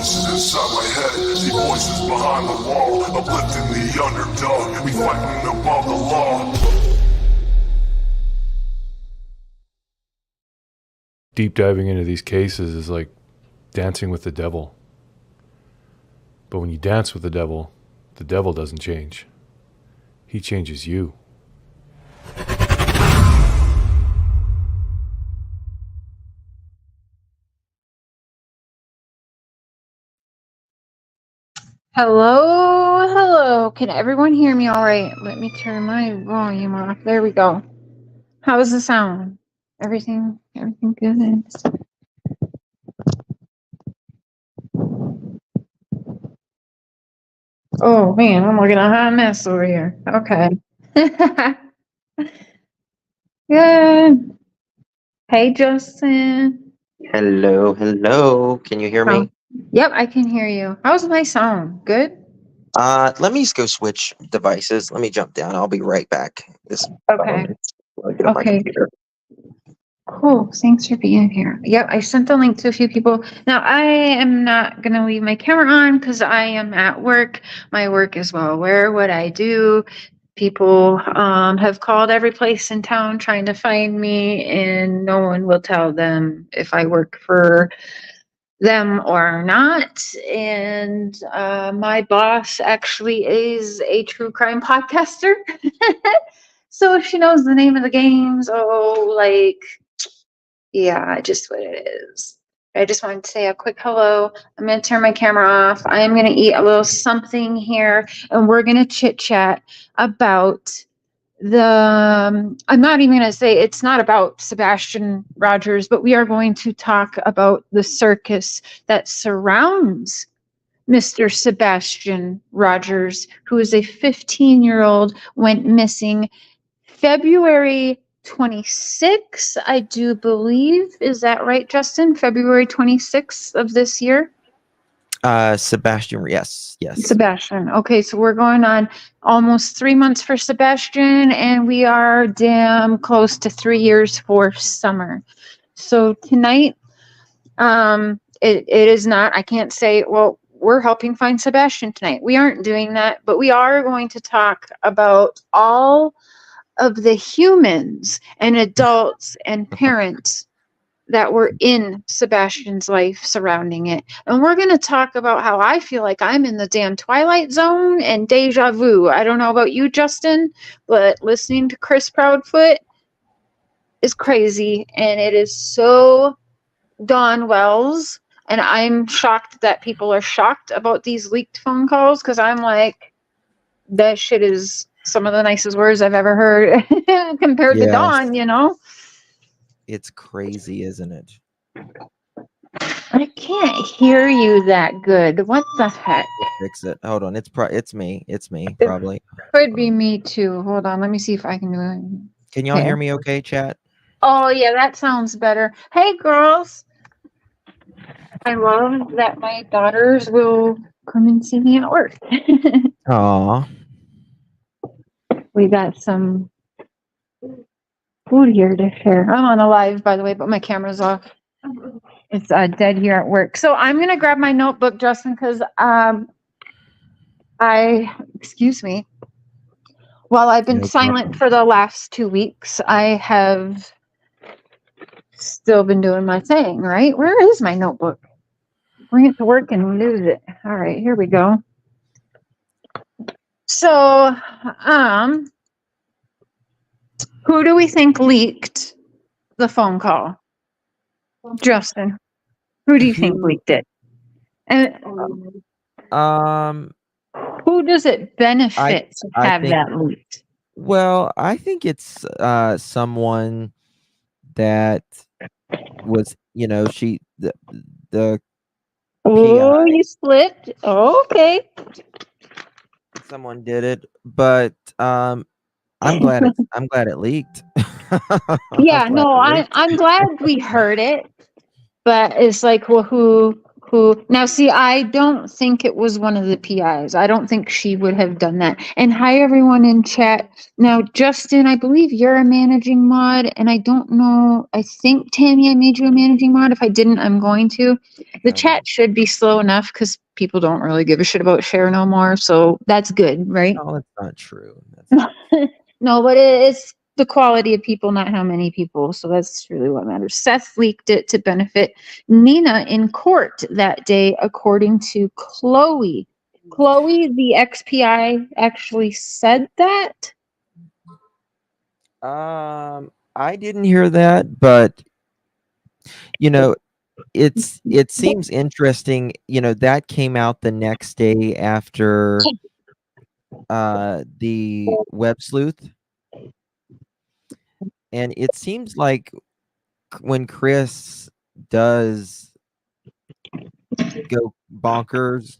voices inside my head. See voices behind the wall, uplifting the underdog. We fighting above the law. Deep diving into these cases is like dancing with the devil. But when you dance with the devil doesn't change. He changes you. Hello, hello. Can everyone hear me all right? Let me turn my volume off. There we go. How's the sound? Everything good? Oh man, I'm looking at a hot mess over here. Okay. Good. Hey, Justin. Hello, hello. Can you hear me? Yep, I can hear you. How's my sound? Good? Let me just go switch devices. Let me jump down. I'll be right back. Okay. Get on my computer. Cool. Thanks for being here. Yep, I sent the link to a few people. Now, I am not going to leave my camera on because I am at work. My work is well aware what I do. People have called every place in town trying to find me, and no one will tell them if I work for them or not. And my boss actually is a true crime podcaster. So she knows the name of the games. Oh, like, yeah, just what it is. I just wanted to say a quick hello. I'm going to turn my camera off. I am going to eat a little something here, and we're going to chit chat about I'm not even going to say it's not about Sebastian Rogers, but we are going to talk about the circus that surrounds Mr. Sebastian Rogers, who is a 15-year-old, went missing February 26th, I do believe. Is that right, Justin? February 26th of this year? Sebastian, yes. Sebastian. Okay, so we're going on almost 3 months for Sebastian, and we are damn close to 3 years for Summer. So tonight, it is not, I can't say, well, we're helping find Sebastian tonight. We aren't doing that, but we are going to talk about all of the humans and adults and parents that were in Sebastian's life surrounding it. And we're going to talk about how I feel like I'm in the damn Twilight Zone and deja vu. I don't know about you, Justin, but listening to Chris Proudfoot is crazy. And it is so Dawn Wells. And I'm shocked that people are shocked about these leaked phone calls, because I'm like, that shit is some of the nicest words I've ever heard compared to Dawn, you know? It's crazy, isn't it? I can't hear you that good. What the heck? Fix it. Hold on. It's me. It's me, probably. Could be me too. Hold on. Let me see if I can do it. Can y'all hear me okay, chat? Oh, yeah, that sounds better. Hey, girls. I love that my daughters will come and see me at work. Aw. We got some food here to share. I'm on a live, by the way, but my camera's off. It's dead here at work. So I'm going to grab my notebook, Justin, because excuse me, while I've been silent for the last 2 weeks, I have still been doing my thing, right? Where is my notebook? Bring it to work and lose it. All right, here we go. So, who do we think leaked the phone call? Justin, who do you think leaked it? And who does it benefit to have that leaked? Well, I think it's someone that was, the Oh, PI. you slipped. Oh, okay. Someone did it, but I'm glad it leaked. Yeah, no, I'm glad we heard it, but it's like, well, who who now see, I don't think it was one of the PIs. I don't think she would have done that. And hi everyone in chat. Now, Justin, I believe you're a managing mod, and I don't know, I think Tammie, I made you a managing mod. If I didn't, I'm going to. The chat should be slow enough because people don't really give a shit about share no more. So that's good, right? No, that's not true. That's No, but it's the quality of people, not how many people. So that's really what matters. Seth leaked it to benefit Nina in court that day, according to Chloe. Chloe, the XPI, actually said that. I didn't hear that, but you know, it seems interesting. You know, that came out the next day after the web sleuth, and it seems like when Chris does go bonkers,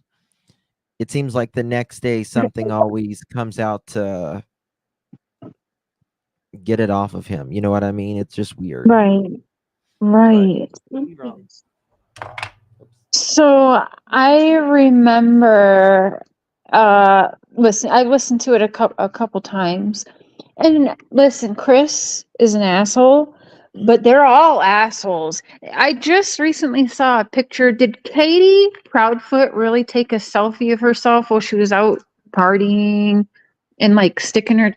it seems like the next day something always comes out to get it off of him. You know what I mean? It's just weird. Right. So I remember, listen, I listened to it a couple times, and listen, Chris is an asshole, but they're all assholes. I just recently saw a picture. Did Katie Proudfoot really take a selfie of herself while she was out partying and like sticking her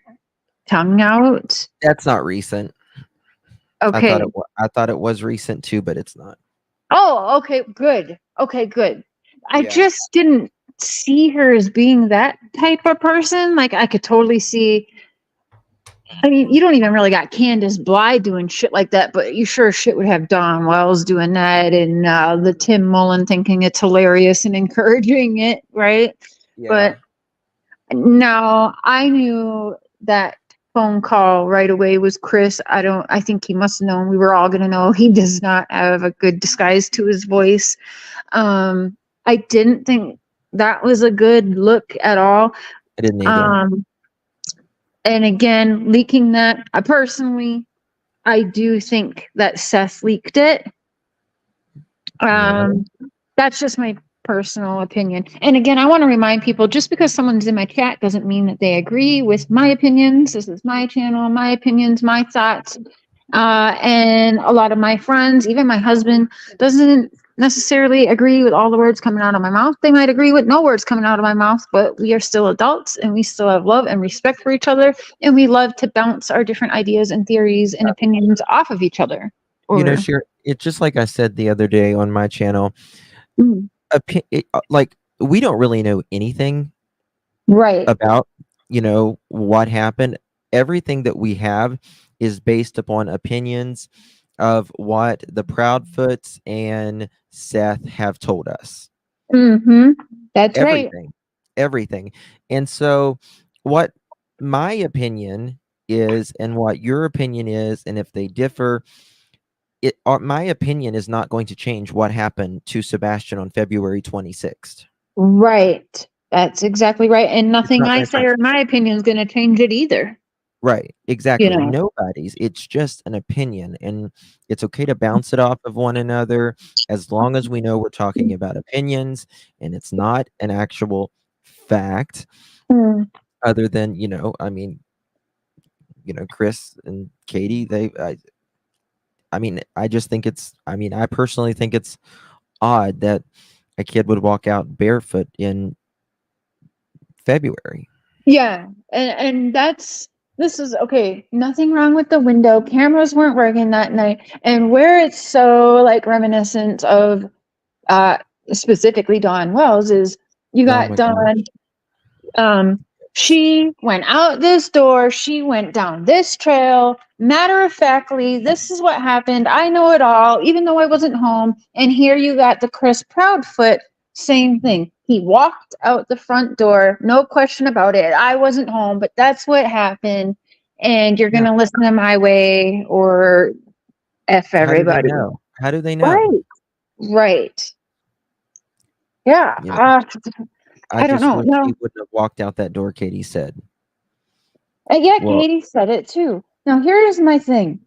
tongue out? That's not recent. Okay. I thought it was recent too, but it's not. Oh, okay, good. Okay, good. I Yeah. just didn't see her as being that type of person. Like, I could totally see. I mean, you don't even really got Candace Bly doing shit like that, but you sure shit would have Don Wells doing that, and the Tim Mullen thinking it's hilarious and encouraging it, right? Yeah. But no, I knew that phone call right away was Chris. I think he must have known. We were all going to know he does not have a good disguise to his voice. I didn't think that was a good look at all. I didn't either. And again, leaking that, I do think that Seth leaked it. That's just my personal opinion. And again, I want to remind people, just because someone's in my chat doesn't mean that they agree with my opinions. This is my channel, my opinions, my thoughts. And a lot of my friends, even my husband, doesn't necessarily agree with all the words coming out of my mouth. They might agree with no words coming out of my mouth, but we are still adults and we still have love and respect for each other. And we love to bounce our different ideas and theories and opinions off of each other. You know, Sher, it's just like I said the other day on my channel. Like, we don't really know anything about, you know, what happened. Everything that we have is based upon opinions of what the Proudfoots and Seth have told us. That's everything. And so what my opinion is and what your opinion is, and if they differ, my opinion is not going to change what happened to Sebastian on February 26th. Right. That's exactly right. And nothing I say or my opinion is going to change it either. Right. Exactly. You know. Nobody's. It's just an opinion, and it's okay to bounce it off of one another as long as we know we're talking about opinions and it's not an actual fact. Other than, you know, I mean, you know, Chris and Katie, I mean, I just think I personally think it's odd that a kid would walk out barefoot in February. Yeah. And this is okay. Nothing wrong with the window. Cameras weren't working that night. And where it's so like reminiscent of specifically Dawn Wells is you got Dawn. She went out this door, she went down this trail. Matter of factly, this is what happened. I know it all, even though I wasn't home. And here you got the Chris Proudfoot, same thing. He walked out the front door, no question about it. I wasn't home, but that's what happened. And you're gonna listen to my way or F everybody. How do they know? Right. Yeah. You know, I don't know. No. He wouldn't have walked out that door, Katie said. Katie said it too. Now, here's my thing.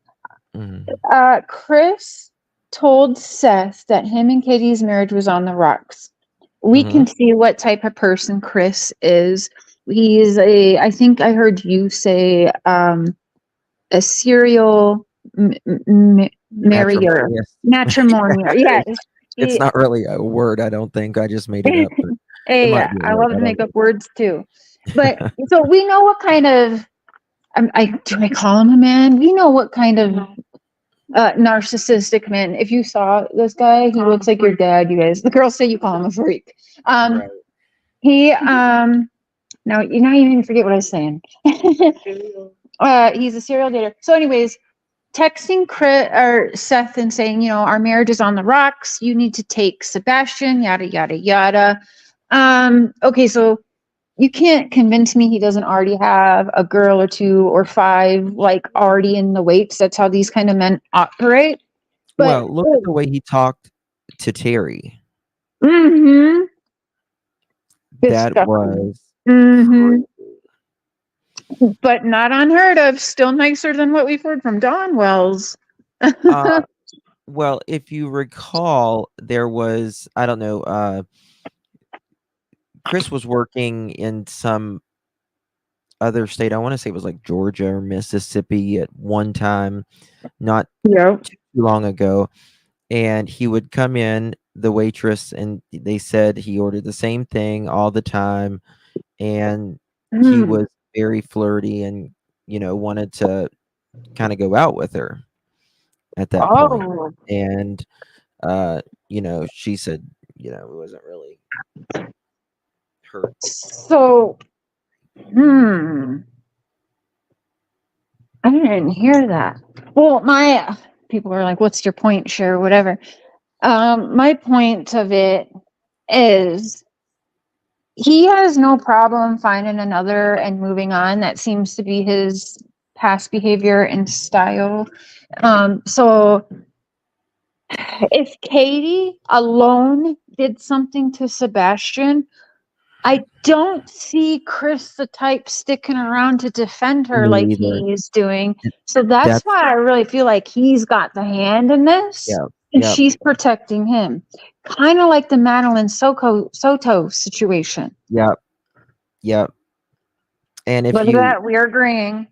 Chris told Seth that him and Katie's marriage was on the rocks. We Mhm. can see what type of person Chris is. He's I think I heard you say, a serial marrier, Matrimonious. matrimonial. Yes. It's He, not really a word, I don't think. I just made it up, but it hey, might be a I word. love I to don't make know. up words too. But so we know what kind of, do I call him a man? We know what kind of narcissistic man. If you saw this guy, he looks like your dad, you guys. The girls say you call him a freak. Right. He, now you even forget what I was saying. He's a serial dater. So anyways, texting Chris or Seth and saying, our marriage is on the rocks. You need to take Sebastian, yada, yada, yada. Okay, so you can't convince me he doesn't already have a girl or two or five, like already in the weights. That's how these kind of men operate. But, Well, look at the way he talked to Terry. mm-hmm. That was Mm-hmm. But not unheard of. Still nicer than what we've heard from Don Wells. well, if you recall, there was, I don't know, Chris was working in some other state. I want to say it was like Georgia or Mississippi at one time, not Yep. too long ago. And he would come in, the waitress, and they said he ordered the same thing all the time. And he was very flirty and, wanted to kind of go out with her at that point. Oh, And, she said, it wasn't really her. so, I didn't hear that. Well, my people are like, what's your point, share, whatever. My point of it is he has no problem finding another and moving on. That seems to be his past behavior and style. So if Katie alone did something to Sebastian, I don't see Chris the type sticking around to defend her Me like either. he's doing. So that's That's why I really feel like he's got the hand in this. yeah, And yeah, she's protecting him. Kind of like the Madeline Soto situation. yeah, yeah. And Look at that. We're agreeing.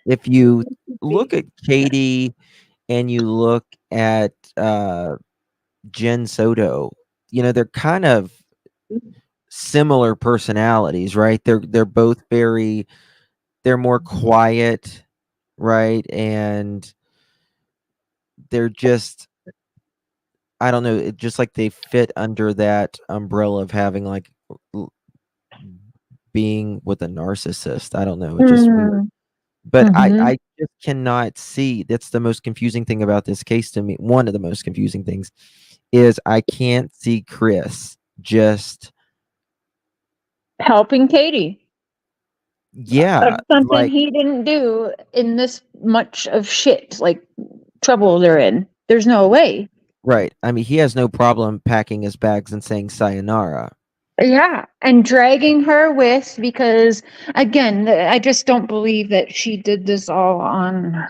if you look at Katie and you look at Jen Soto, they're kind of similar personalities, right? They're both they're more quiet, right? And they're just, I don't know, it just like they fit under that umbrella of having like being with a narcissist. I don't know. It's just weird. But I just cannot see. That's the most confusing thing about this case to me. One of the most confusing things is I can't see Chris just helping Katie. Yeah. Something he didn't do in this much of shit, like trouble they're in. There's no way. Right. I mean, he has no problem packing his bags and saying sayonara. Yeah, and dragging her with, because again, I just don't believe that she did this all on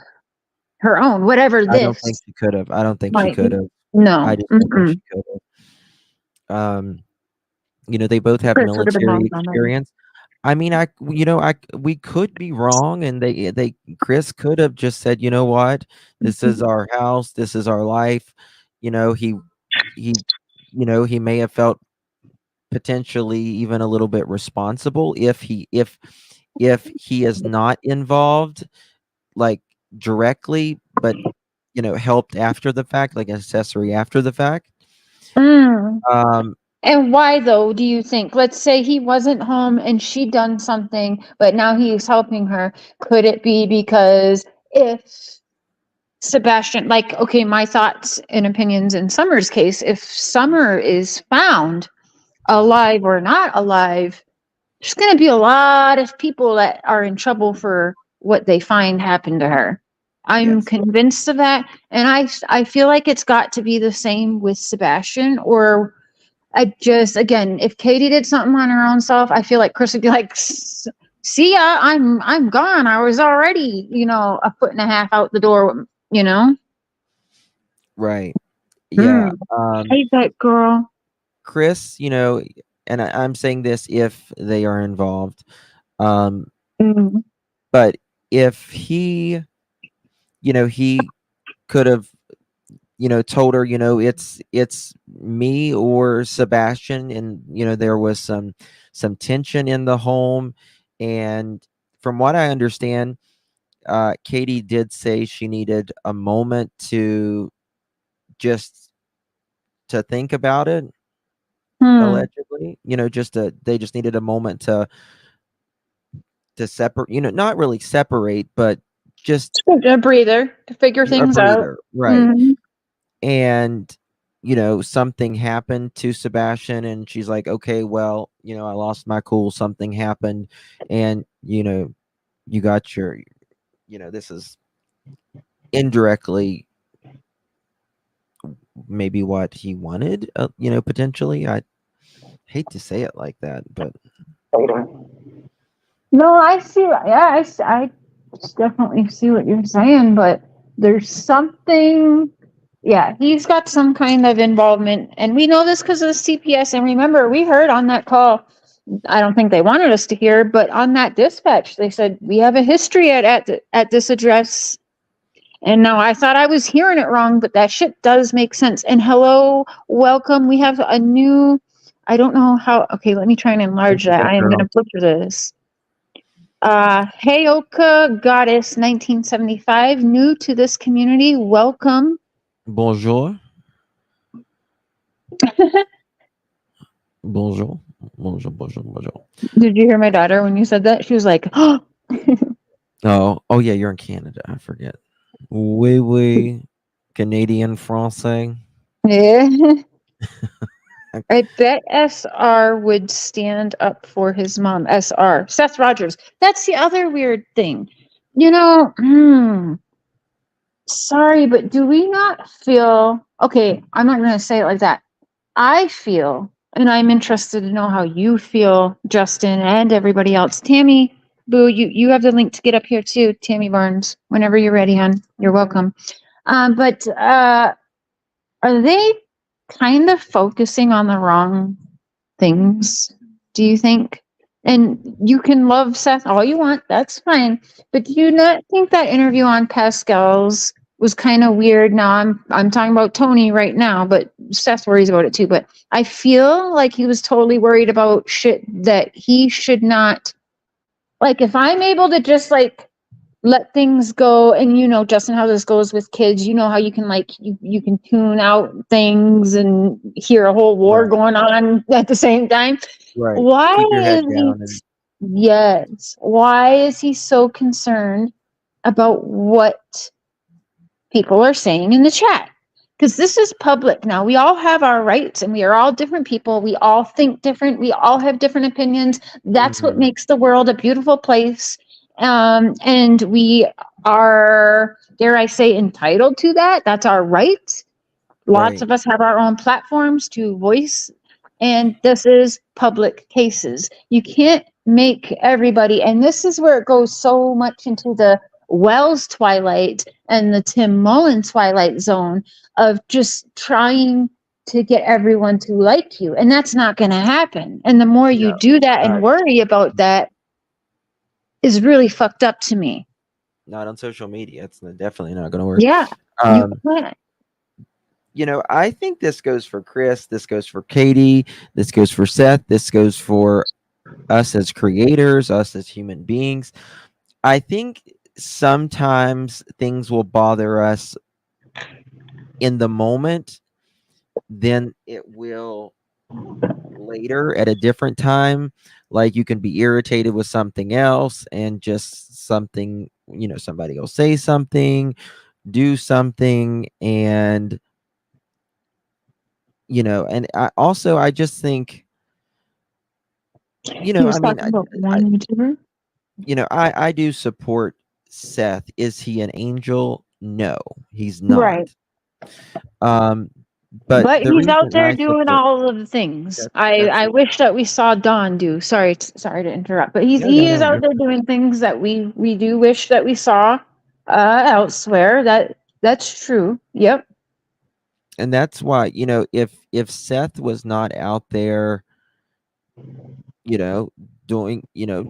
her own. Whatever I don't think this she could have. I don't think she might could be. have. No. I just don't think she could have. They both have Chris would have been military long gone. experience. I mean, we could be wrong, and Chris could have just said, you know what, this is our house, this is our life. He may have felt potentially even a little bit responsible if he is not involved, like directly, but helped after the fact, like accessory after the fact. And why though, do you think? Let's say he wasn't home and she done something, but now he's helping her. Could it be because if Sebastian, like, okay, my thoughts and opinions in Summer's case, if Summer is found alive or not alive, there's going to be a lot of people that are in trouble for what they find happened to her. I'm convinced of that. And I feel like it's got to be the same with Sebastian, or I just, again, if Katie did something on her own self, I feel like Chris would be like, see ya, I'm gone. I was already, a foot and a half out the door, Right. Yeah. Mm. Hate that girl. Chris, and I'm saying this if they are involved, um, Mm. but if he could have, told her, it's me or Sebastian, and there was some tension in the home, and from what I understand, Katie did say she needed a moment just to think about it, Hmm. allegedly. They just needed a moment to separate, not really separate, but just A breather to figure a things out. breather, right? Mm. And something happened to Sebastian, and she's like, okay, well, I lost my cool, something happened, and you got your, this is indirectly maybe what he wanted, potentially. I hate to say it like that, but No, I see. Yeah, I definitely see what you're saying, but there's something. Yeah, he's got some kind of involvement, and we know this because of the CPS. And remember, we heard on that call. I don't think they wanted us to hear, but on that dispatch, they said we have a history at this address. And now I thought I was hearing it wrong, but that shit does make sense. And hello, welcome. We have a new. I don't know how. Okay, let me try and enlarge that. I am going to butcher this. Heyoka Goddess 1975, new to this community. Welcome. bonjour. Bonjour. Bonjour, bonjour, bonjour. Did you hear my daughter when you said that? She was like, oh. Oh yeah, you're in Canada. I forget. Oui, oui. Canadian Francais. Yeah. I bet SR would stand up for his mom. SR. Seth Rogers. That's the other weird thing. Sorry, but do we not feel okay? I'm not going to say it like that. I feel, and I'm interested to know how you feel, Justin, and everybody else. Tammie, Boo, you have the link to get up here too. Tammie Barnes, whenever you're ready, hon, you're welcome. But are they kind of focusing on the wrong things? Do you think? And you can love Seth all you want, that's fine. But do you not think that interview on Pascal's was kind of weird? Now I'm talking about Tony right now, but Seth worries about it too. But I feel like he was totally worried about shit that he should not. Like if I'm able to just like let things go, and Justin, how this goes with kids, how you can like you can tune out things and hear a whole war going on at the same time. Right. Why Keep your head is down yes, why is he so concerned about what people are saying in the chat? Because this is public now. We all have our rights, and we are all different people. We all think different. We all have different opinions. That's what makes the world a beautiful place. And we are, dare I say, entitled to that. That's our right. Lots of us have our own platforms to voice, and this is public cases. You can't make everybody, and this is where it goes so much into the Wells Twilight and the Tim Mullen Twilight Zone of just trying to get everyone to like you. And that's not going to happen. And the more you do that and worry about that is really fucked up to me. Not on social media. It's definitely not going to work. Yeah. I think this goes for Chris. This goes for Katie. This goes for Seth. This goes for us as creators, us as human beings. I think sometimes things will bother us in the moment, then it will later at a different time. Like you can be irritated with something else, and just something, somebody will say something, do something, and and I just think, I do support Seth. Is he an angel? No, he's not. Right. But he's out there doing all of the things. I wish that we saw Don do. Sorry to interrupt, but he is out there doing things that we do wish that we saw elsewhere. That's true. Yep. and that's why, if Seth was not out there, doing,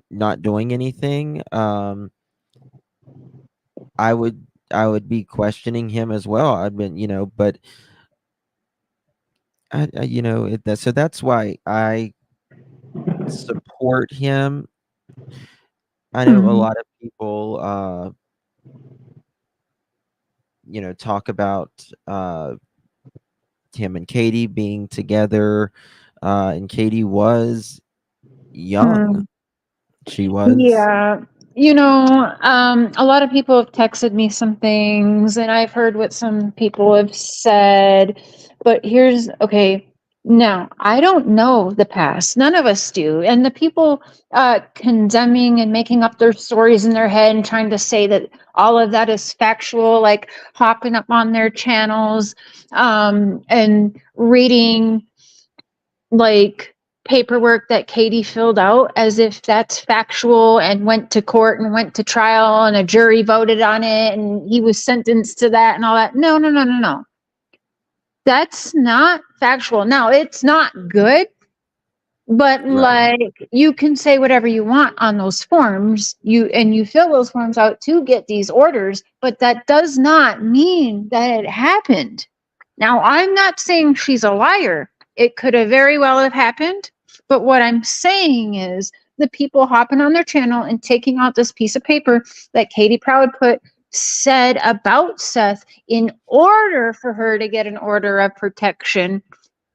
not doing anything, I would be questioning him as well. I've been, but so that's why I support him. I know a Mhm. lot of people, talk about him and Katie being together, and Katie was young. Mm. She was. Yeah. A lot of people have texted me some things and I've heard what some people have said, but okay. No, I don't know the past. None of us do. And the people condemning and making up their stories in their head and trying to say that all of that is factual, like hopping up on their channels and reading like paperwork that Katie filled out as if that's factual and went to court and went to trial and a jury voted on it and he was sentenced to that and all that. No, no, no, no, no. That's not factual. Now, it's not good, but Right. like you can say whatever you want on those forms. You fill those forms out to get these orders, but that does not mean that it happened. Now, I'm not saying she's a liar. It could have very well have happened. But what I'm saying is the people hopping on their channel and taking out this piece of paper that Katie Proudfoot said about Seth in order for her to get an order of protection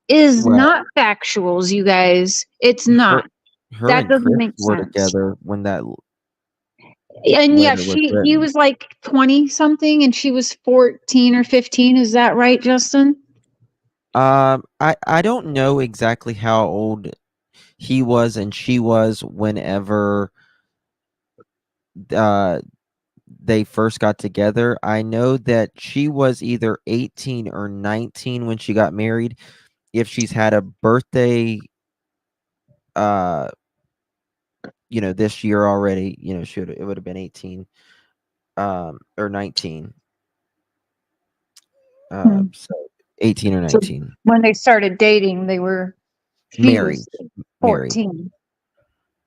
is Well, not factuals, you guys. It's her, not. her That and doesn't Chris make were sense. together when that And yeah, letter was he written. was like 20 something and she was 14 or 15. Is that right, Justin? I don't know exactly how old he was and she was whenever uh they first got together. I know that she was either 18 or 19 when she got married. If she's had a birthday, uh, this year already, it would have been 18, or 19. Hmm. So 18 or So 19. when they started dating, she Married, was married. 14,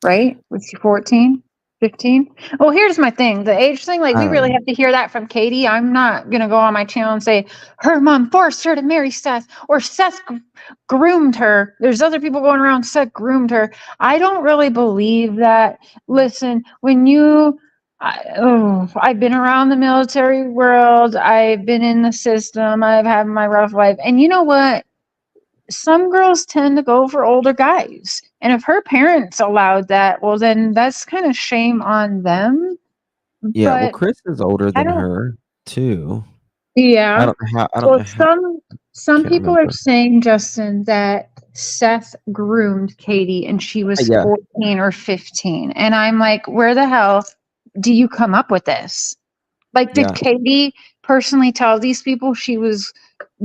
right? Was she 14, 15? Well, here's my thing. The age thing, like I we don't really know. have to hear that from Katie. I'm not going to go on my channel and say her mom forced her to marry Seth or Seth groomed her. There's other people going around Seth groomed her. I don't really believe that. Listen, I've been around the military world. I've been in the system. I've had my rough life. And you know what? Some girls tend to go for older guys. And if her parents allowed that, well, then that's kind of shame on them. Yeah, well, But Chris is older I than don't, her too. I yeah. don't know how. I don't Well, know how. some Can't people are remember. saying, Justin, that Seth groomed Katie and she was Yeah, 14 or 15. And I'm like, where the hell do you come up with this? Like, did yeah. Katie personally tell these people she was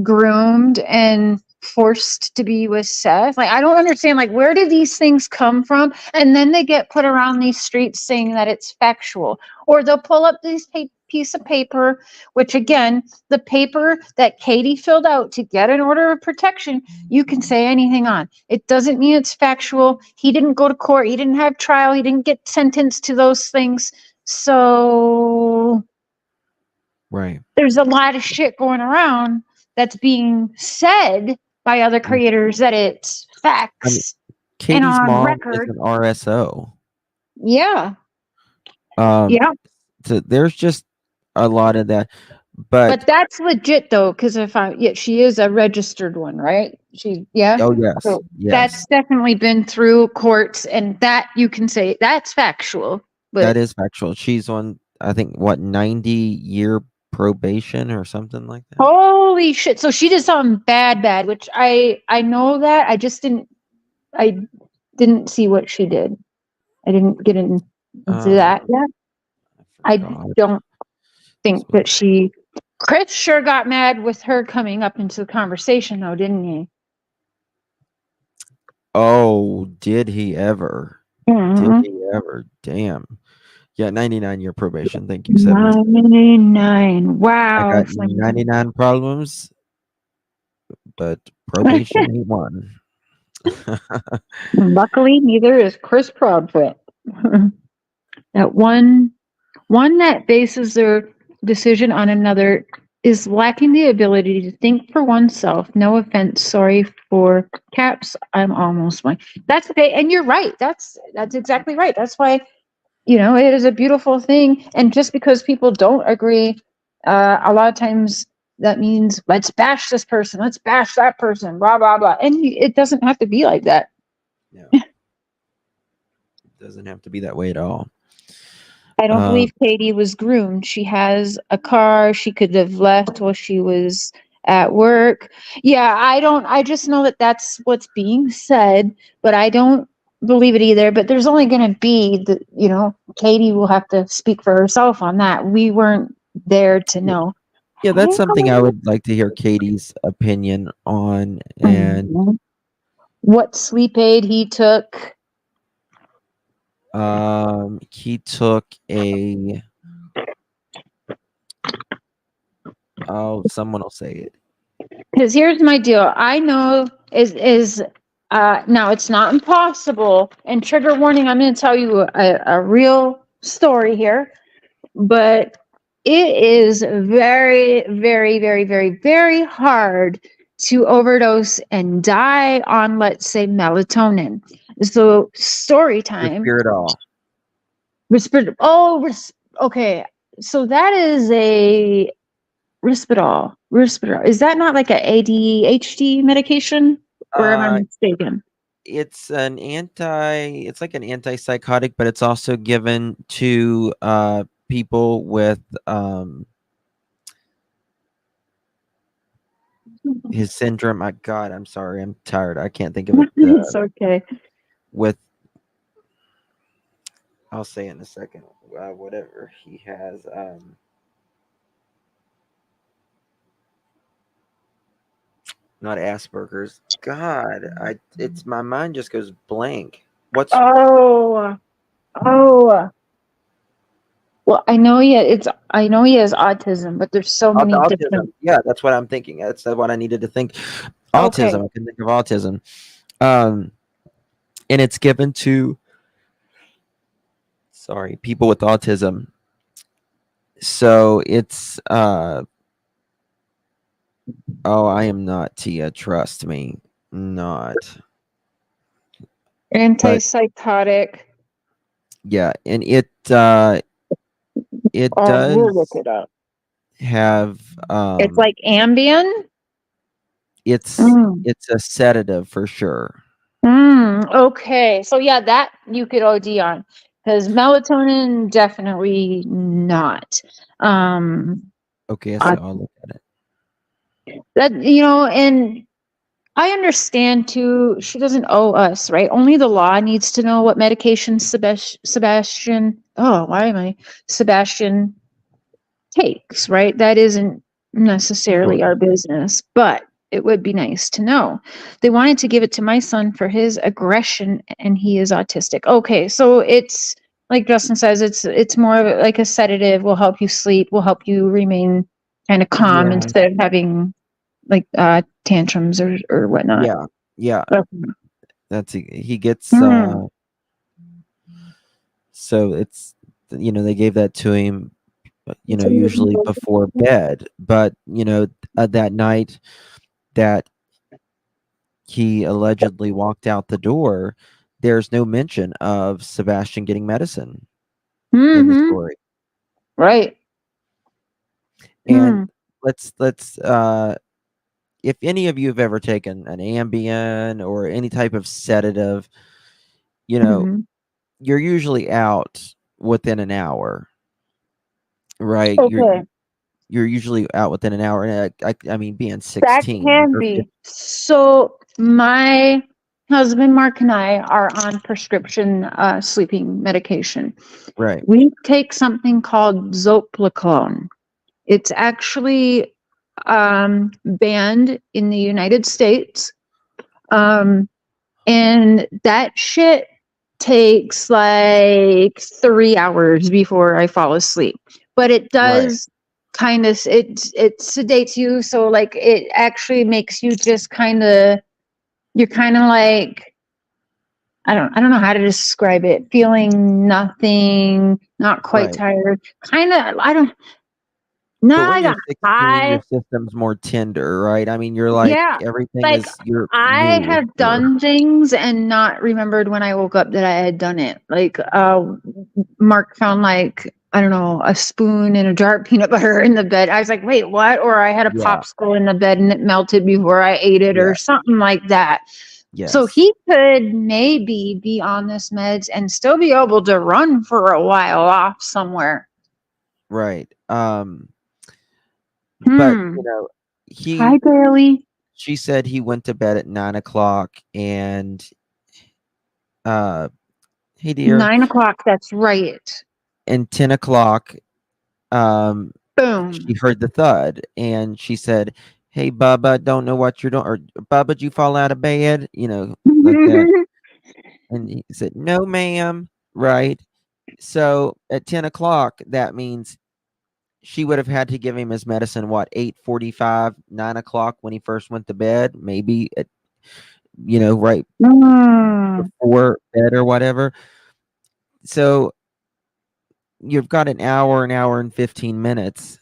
groomed and forced to be with Seth? Like, I don't understand. Like, where do these things come from? And then they get put around these streets saying that it's factual, or they'll pull up this piece of paper, which again, the paper that Katie filled out to get an order of protection, you can say anything on. It doesn't mean it's factual. He didn't go to court. He didn't have trial. He didn't get sentenced to those things. So Right. there's a lot of shit going around that's being said by other creators that it's I mean, facts and Katie's on mom is record. an RSO. Yeah. Um, Yeah. so there's just a lot of that, but But that's legit though, because she is a registered one, right? Yeah. oh yes, So yes, that's definitely been through courts and that you can say that's factual. that But is factual. She's on, I think, what, 90-year probation or something like that. holy shit. So she did something bad, which I know that. I didn't see what she did. I didn't get into that Um, yet. I I forgot. don't This think was that Chris sure got mad with her coming up into the conversation though, didn't he? Oh, did he ever? Did Mhm. he ever? Damn. Yeah, 99-year probation. Thank you, Sebby. 99. I Wow. got 99 problems. but probation he won. Luckily, neither is Chris Proudfoot. That one that bases their decision on another is lacking the ability to think for oneself. No offense, sorry for caps. I'm almost one. That's okay, and you're right. That's exactly right. That's why it is a beautiful thing. And just because people don't agree, a lot of times that means let's bash this person, let's bash that person, blah blah blah. And it doesn't have to be like that. No, it doesn't have to be that way at all. I don't believe Katie was groomed. She has a car. She could have left while she was at work. Yeah, I just know that that's what's being said, but I don't believe it either. But there's only going to be Katie will have to speak for herself on that. We weren't there to know. Yeah, that's something I would like to hear Katie's opinion on, and what sleep aid he took. he took a someone will say it. Because here's my deal. I know is now it's not impossible. And trigger warning, I'm going to tell you a real story here, but it is very, very, very, very, very hard to overdose and die on, let's say, melatonin. So story time. Risperdal. Okay. So that is a Risperdal. Is that not like a ADHD medication? Or am I mistaken? It's like an antipsychotic, but it's also given to people with his syndrome. My God, I'm sorry, I'm tired. I can't think of it. It's okay. I'll say in a second. Whatever he has. Not Asperger's. God, it's my mind just goes blank. Well, I know he has autism, but there's so many different. Yeah, that's what I'm thinking. That's what I needed to think. Autism. Okay. I can think of autism. And it's given to people with autism. So it's I am not Tia, trust me. Not Antipsychotic. Yeah, and it does we'll look it up. Have it's like Ambien? It's a sedative for sure. Okay. So yeah, that you could OD on. Because melatonin, definitely not. Okay, so I'll look at it. That and I understand too. She doesn't owe us, right? Only the law needs to know what medication Sebastian. Oh, why am I Sebastian takes? Right? That isn't necessarily our business, but it would be nice to know. They wanted to give it to my son for his aggression, and he is autistic. Okay, so it's like Justin says, it's more of like a sedative. Will help you sleep. Will help you remain kind of calm instead of having like tantrums or whatnot. Yeah. Okay. He gets. So it's they gave that to him. Usually before bed, but that night that he allegedly walked out the door, there's no mention of Sebastian getting medicine in the story. Right. And let's if any of you have ever taken an Ambien or any type of sedative, you're usually out within an hour. Right. Okay. You're usually out within an hour. And I mean, being 16. That can be. So my husband, Mark, and I are on prescription sleeping medication. Right. We take something called Zopiclone. It's actually banned in the United States. And that shit takes like 3 hours before I fall asleep. But it does kind of it sedates you, so like it actually makes you just you're kind of like I don't know how to describe it, feeling nothing, not quite Right. tired, kind of I don't But not when like you're a 16, your high. system's more tender, right? I mean, you're like Yeah, everything like is you're I new. have done things and not remembered when I woke up that I had done it. Like Mark found like I don't know, a spoon and a jar of peanut butter in the bed. I was like, wait, what? Or I had a Yeah. popsicle in the bed and it melted before I ate it, Yeah. or something like that. So Yes. he could maybe be on this meds and still be able to run for a while off somewhere. Right. But Hmm. you know, Hi, Bailey. she said he went to bed at 9 o'clock, and hey dear, 9 o'clock. That's right. and 10 o'clock, Boom. she heard the thud, and she said, "Hey, Bubba, don't know what you're doing," or "Bubba, did you fall out of bed?" You know, like that. And he said, "No, ma'am." Right. So at 10 o'clock, that means she would have had to give him his medicine, what, 8:45, 9 o'clock when he first went to bed, maybe at, right Mm. before bed or whatever. So you've got an hour and 15 minutes,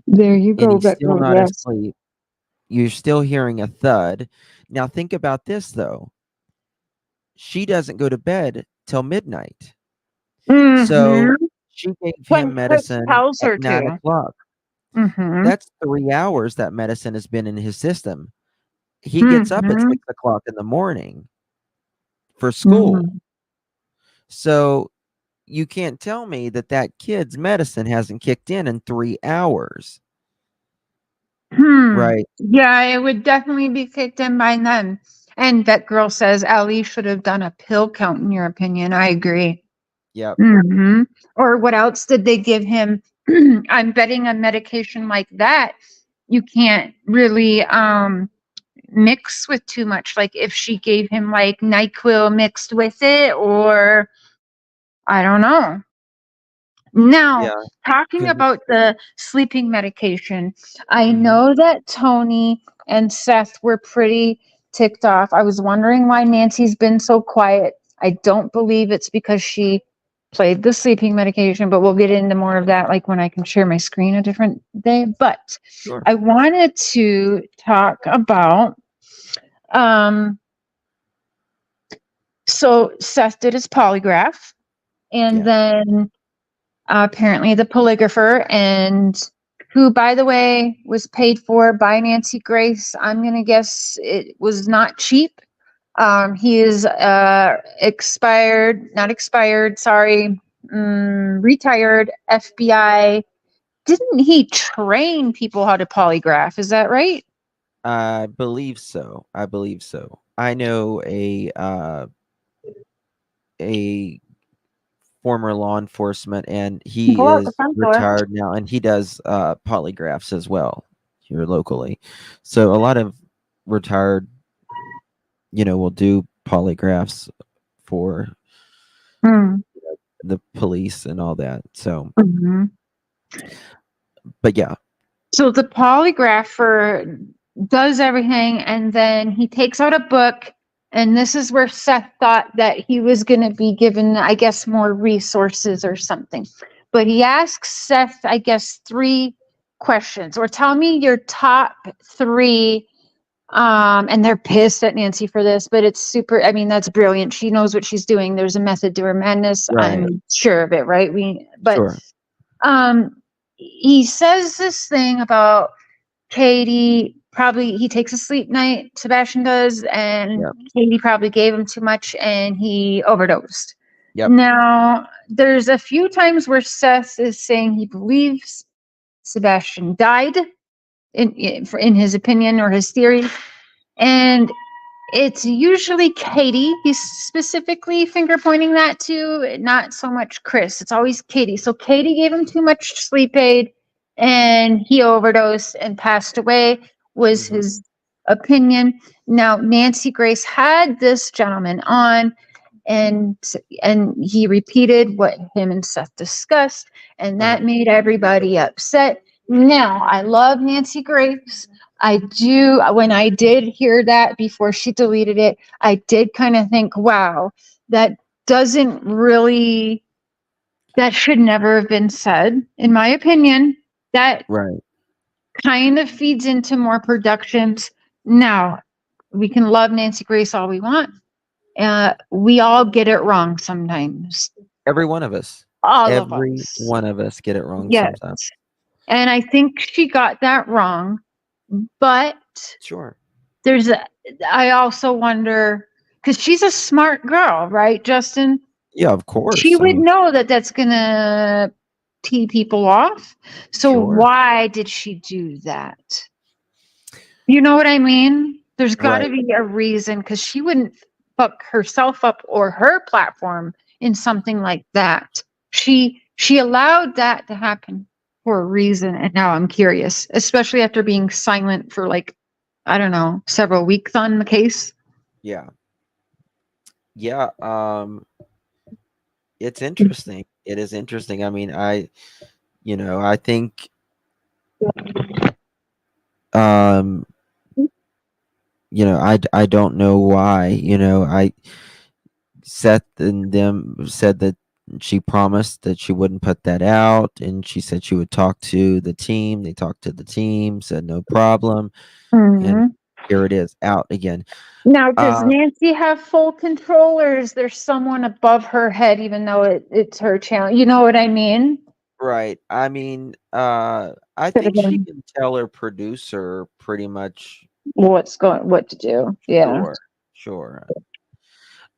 There you and go, he's still Becco. not Yes. asleep. You're still hearing a thud. Now think about this though. She doesn't go to bed till midnight. So Mm-hmm. she gave When him Chris medicine tells at her nine to. o'clock. Mm-hmm. That's 3 hours that medicine has been in his system. He gets up at Mm-hmm. 6 o'clock in the morning for Mm-hmm. school. So you can't tell me that kid's medicine hasn't kicked in 3 hours. Hmm. Right. Yeah, it would definitely be kicked in by then. And that girl says Ali should have done a pill count, in your opinion. I agree. Yep. Mm-hmm. Or what else did they give him? I'm betting a medication like that you can't really mix with too much. Like if she gave him like NyQuil mixed with it, or I don't know. Now, Yeah. talking 'Cause about the sleeping medication, I Mhm. know that Tony and Seth were pretty ticked off. I was wondering why Nancy's been so quiet. I don't believe it's because she played the sleeping medication, but we'll get into more of that like when I can share my screen a different day. But Sure. I wanted to talk about um so Seth did his polygraph, and Yeah. then apparently the polygrapher, and who, by the way, was paid for by Nancy Grace. I'm going to guess it was not cheap. He is not expired, sorry, retired FBI. Didn't he train people how to polygraph? Is that right? I believe so. I know a former law enforcement, and he Go out the is front door. retired now, and he does polygraphs as well here locally. So a lot of retired, will do polygraphs for Mm. the police and all that. So, Mm-hmm. but yeah. So the polygrapher does everything, and then he takes out a book. And this is where Seth thought that he was going to be given, I guess, more resources or something. But he asks Seth, I guess, 3 questions, or tell me your top 3. And they're pissed at Nancy for this, but it's super. I mean, that's brilliant. She knows what she's doing. There's a method to her madness. Right. I'm sure of it, right? But Sure. um, he says this thing about Katie. Probably he takes a sleep night, Sebastian does, and Yep. Katie probably gave him too much and he overdosed. Yep. Now, there's a few times where Seth is saying he believes Sebastian died in his opinion or his theory. And it's usually Katie he's specifically finger pointing that to, not so much Chris. It's always Katie. So Katie gave him too much sleep aid and he overdosed and passed away, was Mhm. his opinion. Now, Nancy Grace had this gentleman on, and he repeated what him and Seth discussed, and that made everybody upset. Now, I love Nancy Grace. I do. When I did hear that before she deleted it, I did kind of think, wow, that doesn't really, that should never have been said, in my opinion. That Right. kind of feeds into more productions. Now, we can love Nancy Grace all we want. We all get it wrong sometimes. Every one of us. All of Every us. one of us get it wrong Yes. sometimes. And I think she got that wrong. But Sure. I also wonder, because she's a smart girl, right, Justin? Yeah, of course. She I would mean, know that that's going to tee people off. So Sure. why did she do that? You know what I mean? There's got to Right. be a reason, because she wouldn't fuck herself up or her platform in something like that. She allowed that to happen for a reason, and now I'm curious, especially after being silent for like, I don't know, several weeks on the case. Yeah. Yeah. It's interesting. It is interesting. I mean, I think um I don't know why. Seth and them said that she promised that she wouldn't put that out, and she said she would talk to the team. They talked to the team, said no problem, and here it is, out again. Now, does Uh, Nancy have full control, or is there someone above her head, even though it's her channel? You know what I mean? right. I mean, I Could have think she been can tell her producer pretty much. what to do. Yeah. Sure.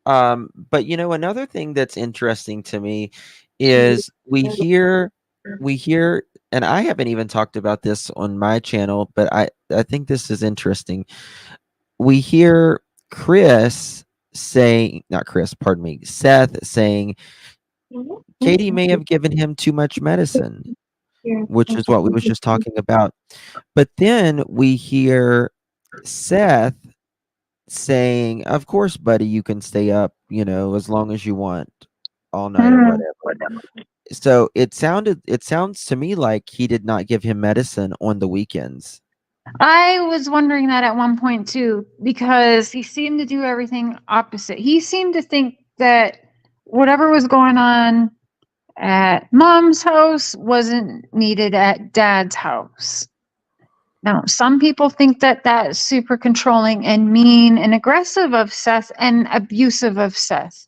But another thing that's interesting to me is we hear, and I haven't even talked about this on my channel, but I think this is interesting. We hear Chris saying, not Chris, pardon me, Seth saying Katie may have given him too much medicine, which is what we was just talking about. But then we hear Seth saying, "Of course, buddy, you can stay up, as long as you want, all night or whatever." So it sounds to me like he did not give him medicine on the weekends. I was wondering that at one point too, because he seemed to do everything opposite. He seemed to think that whatever was going on at mom's house wasn't needed at dad's house. Now, some people think that that's super controlling and mean and aggressive of Seth and abusive of Seth.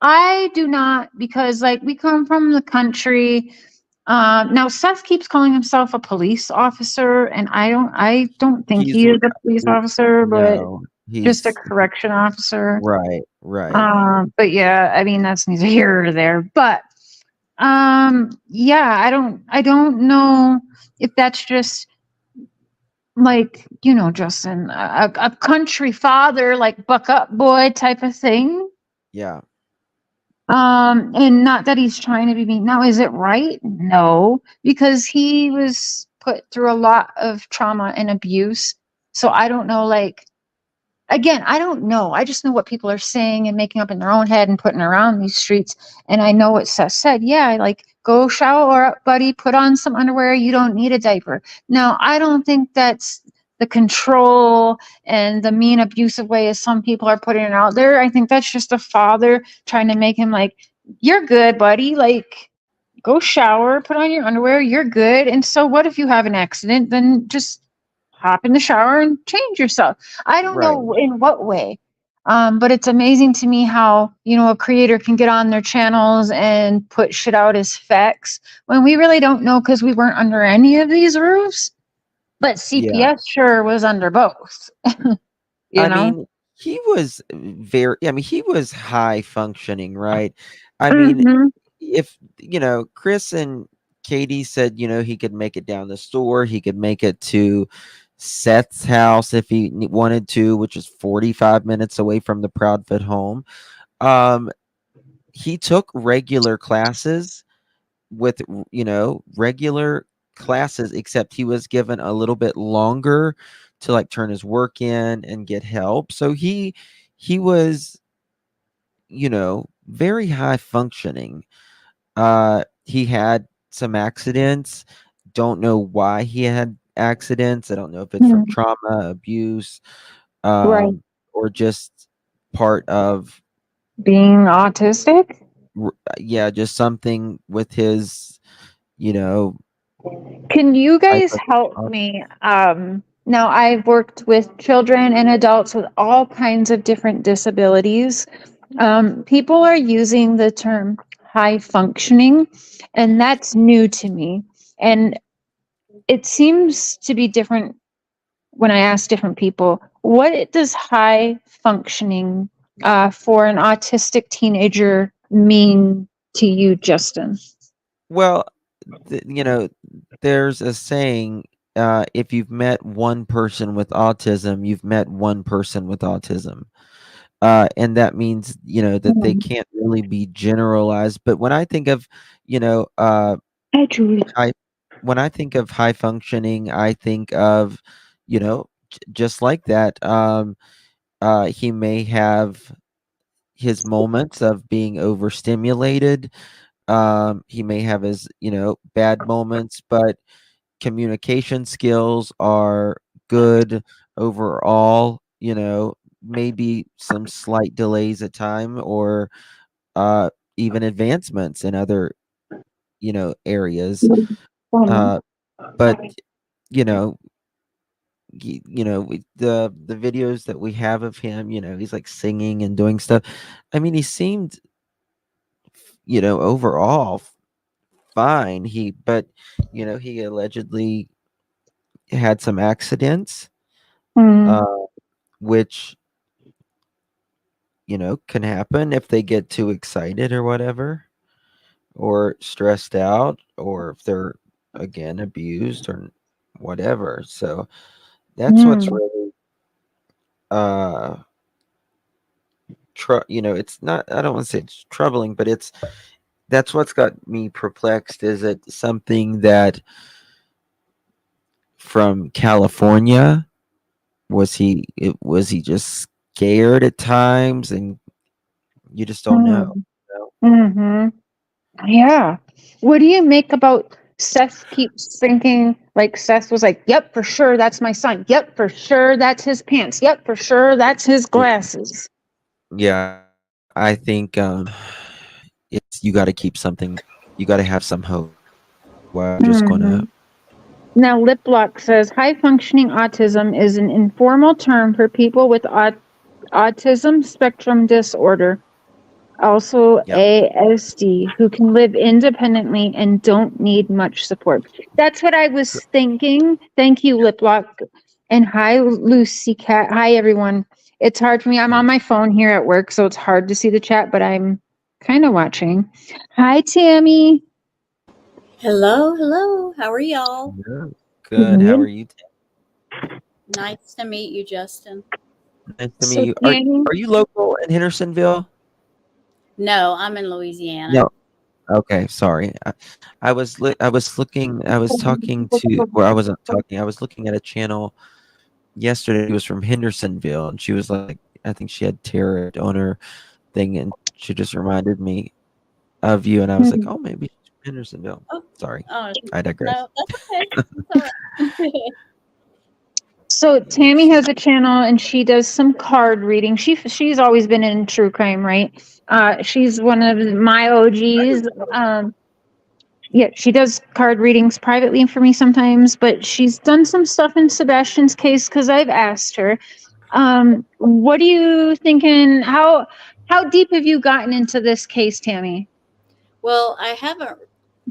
I do not, because like we come from the country. Now Seth keeps calling himself a police officer, and I don't think He's he is a police officer, but No, just a he's correction officer. right. But yeah, I mean that's neither here or there. But yeah, I don't know if that's just like, Justin, a country father, like buck up boy type of thing. Yeah. And not that he's trying to be mean. Now, is it right? No, because he was put through a lot of trauma and abuse. So I don't know, like, again, I don't know. I just know what people are saying and making up in their own head and putting around these streets. And I know what Seth said. Yeah, like, go shower up, buddy, put on some underwear. You don't need a diaper. Now, I don't think that's the control and the mean, abusive way as some people are putting it out there. I think that's just a father trying to make him like, you're good, buddy. Like, go shower, put on your underwear. You're good. And so, what if you have an accident? Then just hop in the shower and change yourself. I don't Right. know in what way. But it's amazing to me how, a creator can get on their channels and put shit out as facts when we really don't know because we weren't under any of these roofs. But Yeah. CPS sure was under both. I mean, he was he was high functioning, right? I mean, Mhm. if Chris and Katie said he could make it down the store, he could make it to Seth's house if he wanted to, which is 45 minutes away from the Proudfoot home. He took regular classes with regular classes, except he was given a little bit longer to like turn his work in and get help. So he was very high functioning. He had some accidents, don't know why he had accidents. I don't know if it's from Mm, trauma, abuse, right. or just part of Being autistic. yeah, just something with his, you know, Can you type guys of help me? Now, I've worked with children and adults with all kinds of different disabilities. People are using the term high functioning, and that's new to me. And it seems to be different when I ask different people. What does high functioning for an autistic teenager mean to you, Justin? well, you know, there's a saying, if you've met one person with autism, you've met one person with autism. And that means, that they Mm. can't really be generalized. But when I think of, you know, Hi, Julie. high, when I think of high functioning, I think of, just like that. He may have his moments of being overstimulated. He may have his, bad moments, but communication skills are good overall. Maybe some slight delays at time, or even advancements in other, areas. Uh, but you know, the videos that we have of him, he's like singing and doing stuff. I mean, he seemed, overall fine. But he allegedly had some accidents, Mm. uh, which can happen if they get too excited or whatever, or stressed out, or if they're again abused or whatever. So that's what's Mm. really uh it's not, I don't want to say it's troubling, but that's what's got me perplexed. Is it something that from California? Was he just scared at times, and you just don't know, Mm. Hmm. Yeah. What do you make about Seth keeps thinking, like Seth was like, yep, for sure, that's my son. Yep, for sure, that's his pants. Yep, for sure, that's his Yeah, glasses. yeah. I think it's you got to keep something. You got to have some hope. Well, just Hmm. gonna. Now, Liplock says high functioning autism is an informal term for people with autism spectrum disorder, also Yep. ASD, who can live independently and don't need much support. That's what I was thinking. Thank you, Liplock. And hi, Lucy Cat. Hi, everyone. It's hard for me. I'm on my phone here at work, so it's hard to see the chat, but I'm kind of watching. Hi, Tammie. Hello, hello. How are y'all? Yeah. Good. How are you? Nice to meet you, Justin. Nice to meet So, you. Are Tammie. are you local in Hendersonville? No, I'm in Louisiana. No. Okay, sorry. I was talking to, where I wasn't talking. I was looking at a channel yesterday. It was from Hendersonville, and she was like, I think she had Tara on her thing, and she just reminded me of you, and I was like, oh, maybe she's from Hendersonville. Oh, Sorry, oh I digress. no, that's okay. That's all right. So Yeah, let's Tammie see. has a channel and she does some card reading. She's always been in true crime, right? She's one of my OGs. Yeah, she does card readings privately for me sometimes, but she's done some stuff in Sebastian's case because I've asked her. What are you thinking? How deep have you gotten into this case, Tammie? Well, I haven't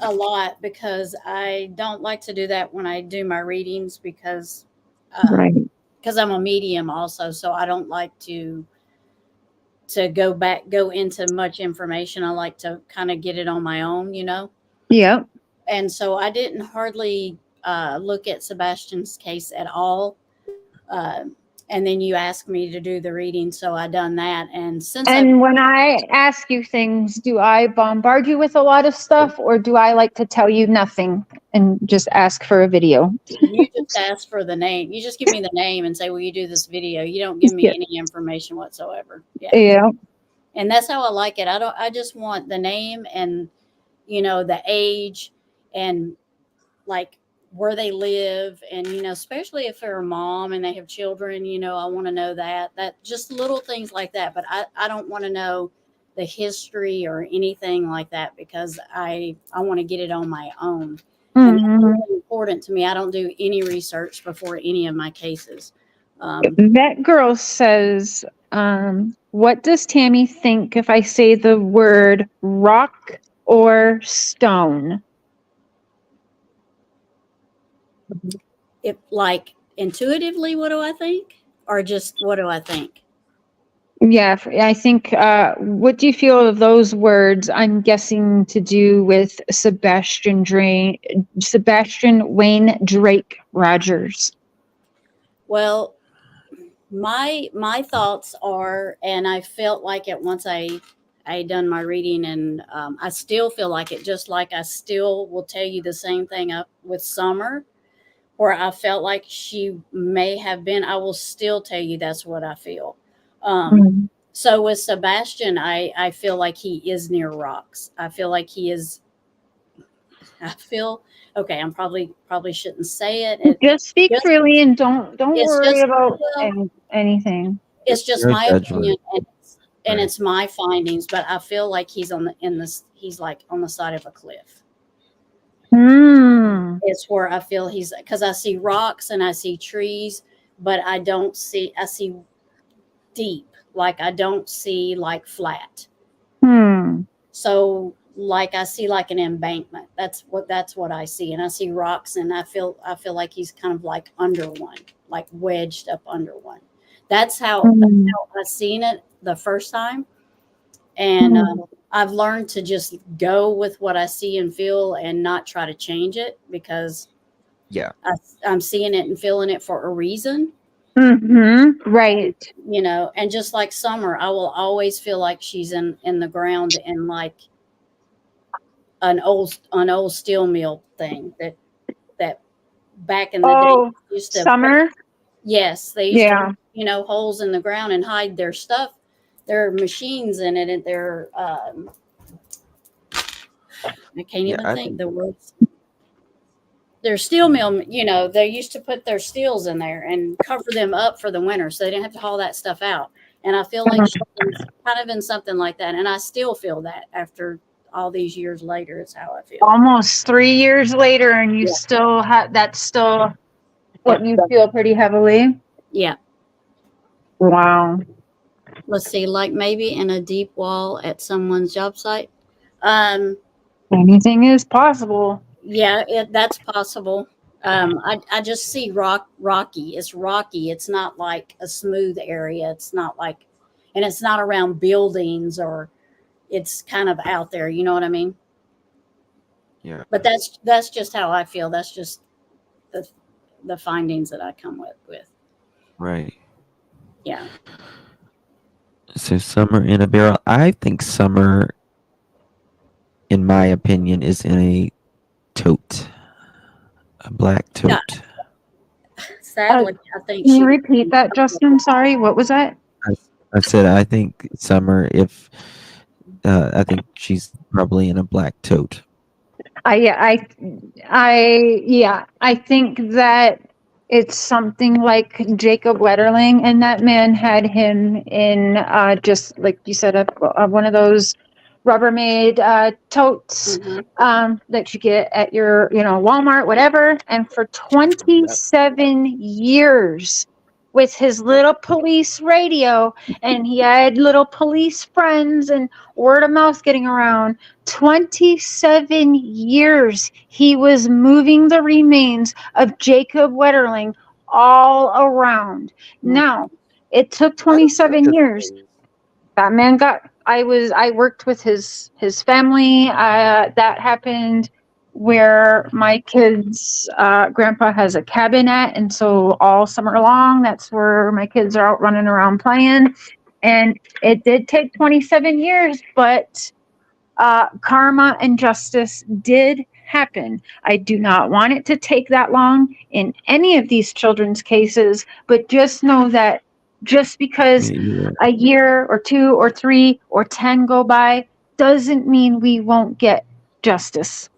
a lot because I don't like to do that when I do my readings Right. because I'm a medium also, so I don't like to go into much information. I like to kind of get it on my own. Yep. And so I didn't hardly look at Sebastian's case at all. Uh, and then you asked me to do the reading, so I done that. And since I And when I ask you things, do I bombard you with a lot of stuff or do I like to tell you nothing and just ask for a video? you just ask for the name, you just give me the name and say, "Will you do this video?" You don't give me Yeah. any information whatsoever. Yeah, Yeah. and that's how I like it. I just want the name and the age and like where they live, and especially if they're a mom and they have children, I want to know that just little things like that. But I don't want to know the history or anything like that, because I want to get it on my own. And that's really important to me. I don't do any research before any of my cases. That girl says, what does Tammie think if I say the word rock or stone? If, like, intuitively, what do I think? Or just what do I think? Yeah, I think, what do you feel of those words? I'm guessing to do with Sebastian Wayne Drake Rogers. Well, my thoughts are, and I felt like it once I done my reading, and I still feel like it, just like I still will tell you the same thing up with Summer, where I felt like she may have been. I will still tell you that's what I feel. So with Sebastian, I feel like he is near rocks. I feel like he is. Okay. I'm probably shouldn't say it. Just speak freely and don't worry about anything. It's just No my judgment. opinion, and it's my findings. But I feel like he's he's like on the side of a cliff. It's where I feel because I see rocks and I see trees, but I see deep. Like I don't see like flat. So like I see like an embankment. That's what I see. And I see rocks, and I feel like he's kind of like under one, like wedged up under one. That's how I seen it the first time. And I've learned to just go with what I see and feel and not try to change it, because I'm seeing it and feeling it for a reason. Right. And just like Summer, I will always feel like she's in the ground, in like an old steel mill thing that back in the day used to. Summer? Yes, they used to, holes in the ground and hide their stuff. There are machines in it, and they're I can't even think the words. Their steel mill, they used to put their steels in there and cover them up for the winter, so they didn't have to haul that stuff out. And I feel like she's kind of in something like that, and I still feel that after all these years later. It's how I feel. Almost 3 years later, and you still have that's still what you feel pretty heavily. Yeah. Wow. Let's see, like maybe in a deep wall at someone's job site. Anything is possible. Yeah, that's possible. I just see rocky. It's rocky. It's not like a smooth area. It's not like, and it's not around buildings, or it's kind of out there. You know what I mean? Yeah. But that's just how I feel. That's just the findings that I come with. Right. Yeah. So Summer in a barrel. I think Summer, in my opinion, is in a tote. A black tote. Yeah. Sadly, I think Can you repeat that, Justin? Sorry, what was that? I said I think Summer, I think she's probably in a black tote. I think that it's something like Jacob Wetterling, and that man had him in just like you said, one of those Rubbermaid totes that you get at your Walmart, whatever. And for 27 years, with his little police radio, and he had little police friends, and word of mouth getting around. 27 years he was moving the remains of Jacob Wetterling all around. Now, it took 27 years. That man I worked with his family. That happened where my kids' grandpa has a cabin at, and so all summer long, that's where my kids are out running around playing. And it did take 27 years, but karma and justice did happen. I do not want it to take that long in any of these children's cases, but just know that just because a year or 2 or 3 or 10 go by doesn't mean we won't get justice.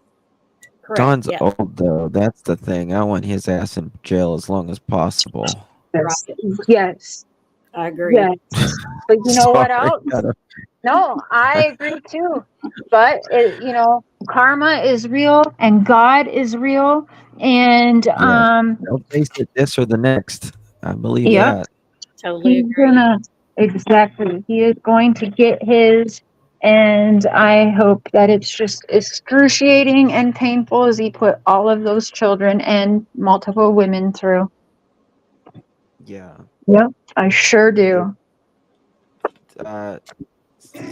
Correct. Don's Yeah. old though. That's the thing. I want his ass in jail as long as possible. Yes. Yes. I agree. Yes. But you know what Sorry, else? gotta- No, I agree too. But karma is real and God is real. And Yeah. They'll face it this or the next. I believe yep, that. Totally he's agree. gonna exactly. He is going to get his, and I hope that it's just excruciating and painful as he put all of those children and multiple women through. Yeah. Yep, I sure do. Uh,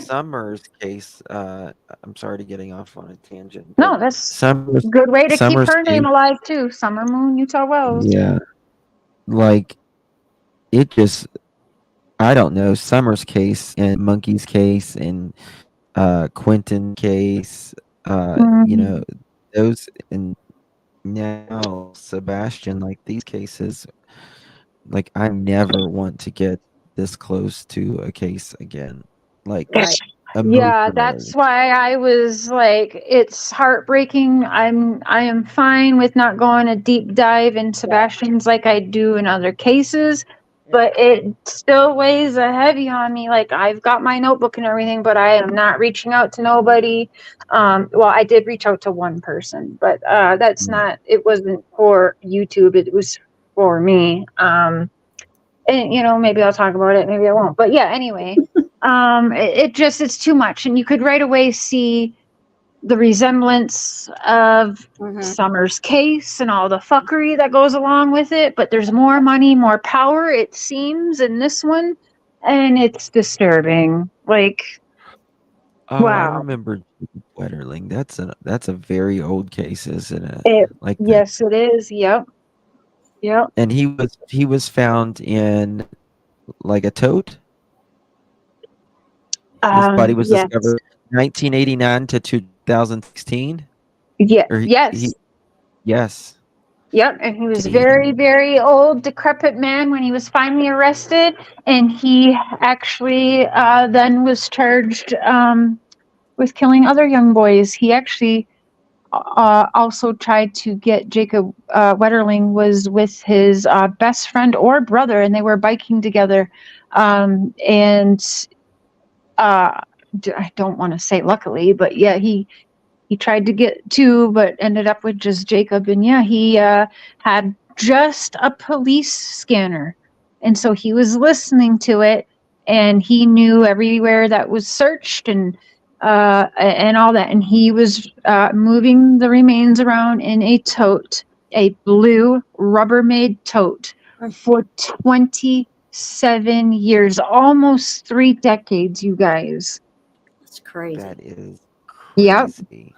Summer's case. I'm sorry to getting off on a tangent. No, But that's Summer's a good way to keep Summer's her name case. alive too. Summer Moon, Utah Wells. Yeah. Like it just. I don't know. Summer's case and Monkey's case and Quentin's case. You know those and now Sebastian. Like these cases. Like I never want to get this close to a case again. Like Right. Yeah, emotionally. that's why I was like, it's heartbreaking. I am fine with not going a deep dive in Sebastian's like I do in other cases, but it still weighs a heavy on me. Like I've got my notebook and everything, but I am not reaching out to nobody. Well, I did reach out to one person, but that's not. It wasn't for YouTube. It was for me. And maybe I'll talk about it, maybe I won't. But yeah, anyway, it's too much, and you could right away see the resemblance of Summer's case and all the fuckery that goes along with it. But there's more money, more power, it seems, in this one, and it's disturbing. Like, Oh, I wow. remember Wetterling. That's a very old case, isn't it? It, Like that. yes, it is. Yep. Yep. And he was found in like a tote. His body was Yes. discovered 1989 to 2016. Yeah. Or Yes. yes. Yep, and he was Damn. very, very old, decrepit man when he was finally arrested, and he actually then was charged with killing other young boys. He actually also tried to get Jacob Wetterling was with his best friend or brother, and they were biking together, and I don't want to say luckily, but yeah, he tried to get two, but ended up with just Jacob. And yeah, he had just a police scanner. And so he was listening to it, and he knew everywhere that was searched and all that. And he was moving the remains around in a tote, a blue Rubbermaid tote for 27 years, almost 3 decades, you guys. That's crazy. That is Yep. crazy.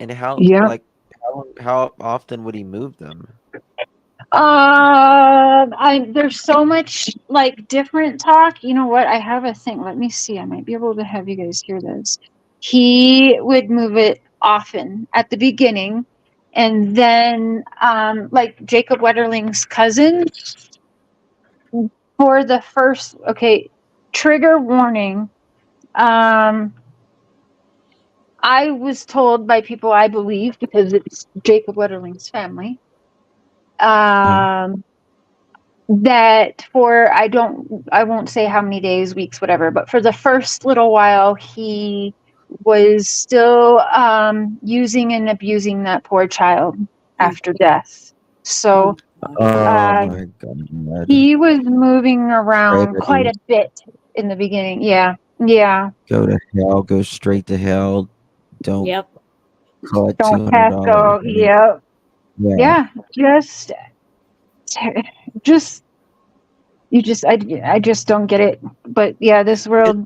And how Yep. like how often would he move them? There's so much like different talk. You know what? I have a thing. Let me see. I might be able to have you guys hear this. He would move it often at the beginning, and then like Jacob Wetterling's cousin for the first. Okay, trigger warning. I was told by people I believe because it's Jacob Wetterling's family. That for I won't say how many days, weeks, whatever, but for the first little while he was still using and abusing that poor child after death. So my God. he was moving around Tragedy. quite a bit in the beginning. Yeah. Go to hell, go straight to hell. Don't Yep. collect Don't pass $200. go. Yep. Yeah. I just don't get it. But yeah, this world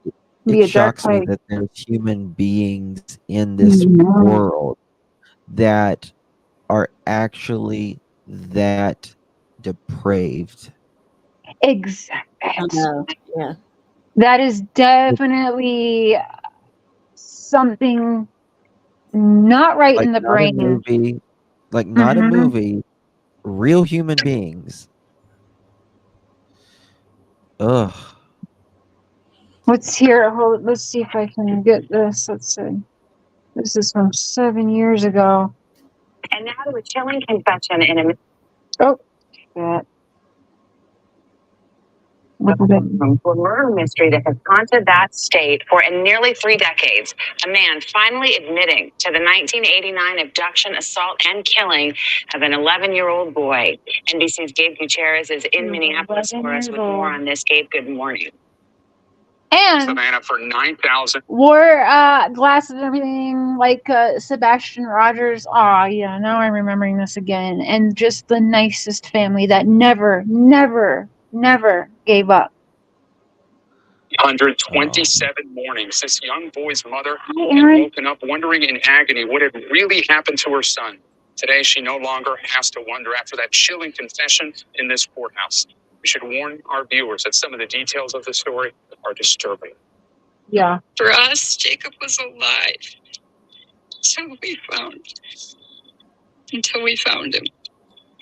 can be It a dark shocks me place. that there's human beings in this world that are actually that depraved. Exactly. Yeah. That is definitely something not right in the Not a brain. movie, like not a Mhm. movie, real human beings. Ugh. Let's see if I can get this. Let's see. This is from 7 years ago. And now to a chilling confession in a Oh, shit. What is it? a murder mystery that has haunted that state for nearly 3 decades. A man finally admitting to the 1989 abduction, assault, and killing of an 11-year-old boy. NBC's Gabe Gutierrez is in Minneapolis for us with more on this. Gabe, good morning. And Savannah for 9,000. wore glasses and everything like Sebastian Rogers. Oh, yeah, now I'm remembering this again. And just the nicest family that never gave up. 127 mornings. This young boy's mother Hi, had Aaron. woken up wondering in agony what had really happened to her son. Today, she no longer has to wonder after that chilling confession in this courthouse. We should warn our viewers that some of the details of the story are disturbing. Yeah. For us, Jacob was alive until we found him.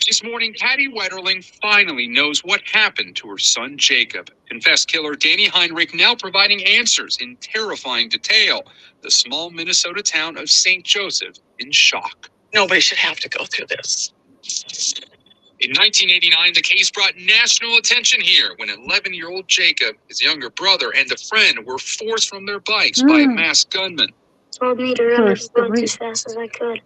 This morning, Patty Wetterling finally knows what happened to her son, Jacob. Confessed killer Danny Heinrich now providing answers in terrifying detail. The small Minnesota town of St. Joseph in shock. Nobody should have to go through this. In 1989, the case brought national attention here when 11-year-old Jacob, his younger brother, and a friend were forced from their bikes by a masked gunman. Told me to run the woods as fast as I could.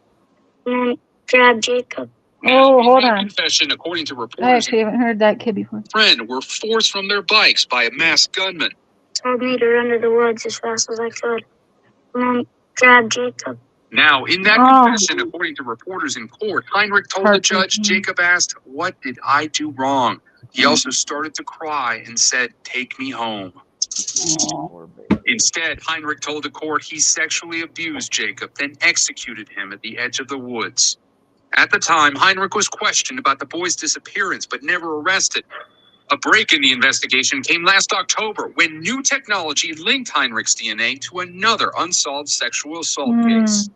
And then grabbed Jacob. Oh, hold In that on. confession, according to I reporters, actually haven't heard that kid before. friend were forced from their bikes by a masked gunman. Told me to run to the woods as fast as I could. And then grabbed Jacob. Now, in that confession, according to reporters in court, Heinrich told the judge, Jacob asked, "What did I do wrong?" He also started to cry and said, "Take me home." Instead, Heinrich told the court he sexually abused Jacob, then executed him at the edge of the woods. At the time, Heinrich was questioned about the boy's disappearance, but never arrested. A break in the investigation came last October when new technology linked Heinrich's DNA to another unsolved sexual assault case.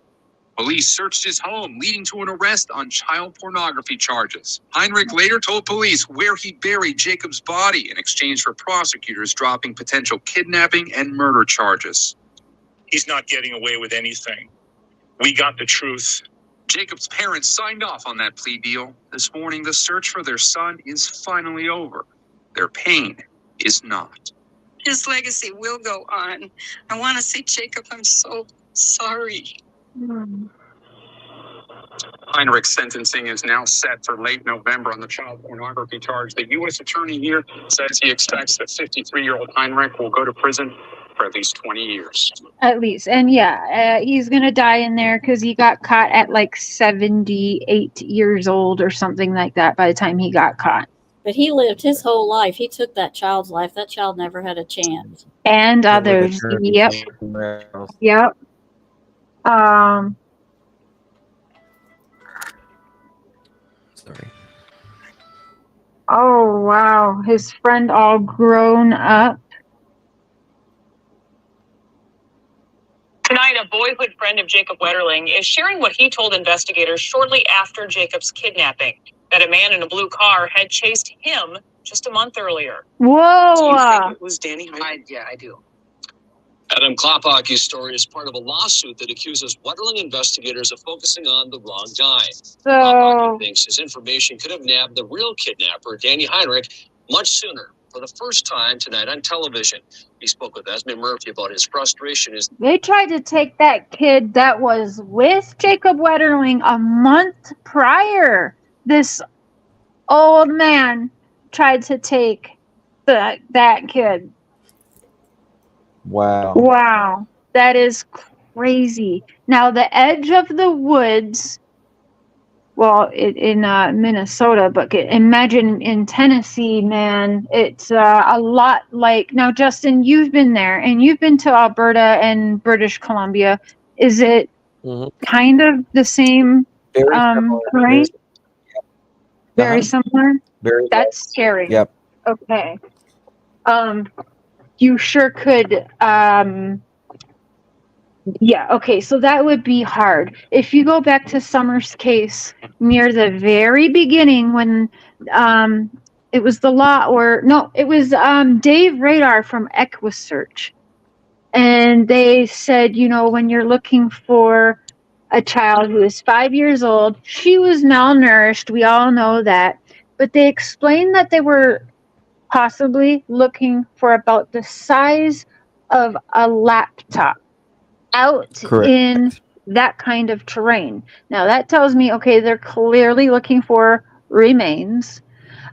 Police searched his home, leading to an arrest on child pornography charges. Heinrich later told police where he buried Jacob's body in exchange for prosecutors dropping potential kidnapping and murder charges. He's not getting away with anything. We got the truth. Jacob's parents signed off on that plea deal. This morning, the search for their son is finally over. Their pain is not. His legacy will go on. I want to say, Jacob, I'm so sorry. Heinrich's sentencing is now set for late November on the child pornography charge. The U.S. attorney here says he expects that 53-year-old Heinrich will go to prison for at least 20 years. At least. And yeah, he's going to die in there because he got caught at like 78 years old or something like that by the time he got caught. But he lived his whole life. He took that child's life. That child never had a chance. And others. Yep. Yep. Sorry. Oh, wow. His friend all grown up. Tonight, a boyhood friend of Jacob Wetterling is sharing what he told investigators shortly after Jacob's kidnapping, that a man in a blue car had chased him just a month earlier. Whoa! Do you think it was Danny Heinrich? Yeah, I do. Adam Klopacki's story is part of a lawsuit that accuses Wetterling investigators of focusing on the wrong guy. Klopacki thinks his information could have nabbed the real kidnapper, Danny Heinrich, much sooner. For the first time tonight on television, he spoke with Suzanne Morphew about his frustration. They tried to take that kid that was with Jacob Wetterling a month prior. This old man tried to take that kid. Wow. Wow. That is crazy. Now, the edge of the woods, well, in Minnesota, but imagine in Tennessee, man, it's a lot like, now, Justin, you've been there, and you've been to Alberta and British Columbia. Is it kind of the same, right? Very similar? Very That's scary. Yep. Okay. You sure could, yeah, okay, so that would be hard. If you go back to Summer's case near the very beginning when it was the law, or no, it was Dave Radar from Equisearch. And they said, you know, when you're looking for a child who is 5 years old, she was malnourished. We all know that. But they explained that they were possibly looking for about the size of a laptop out Correct. in that kind of terrain. Now that tells me, okay, they're clearly looking for remains.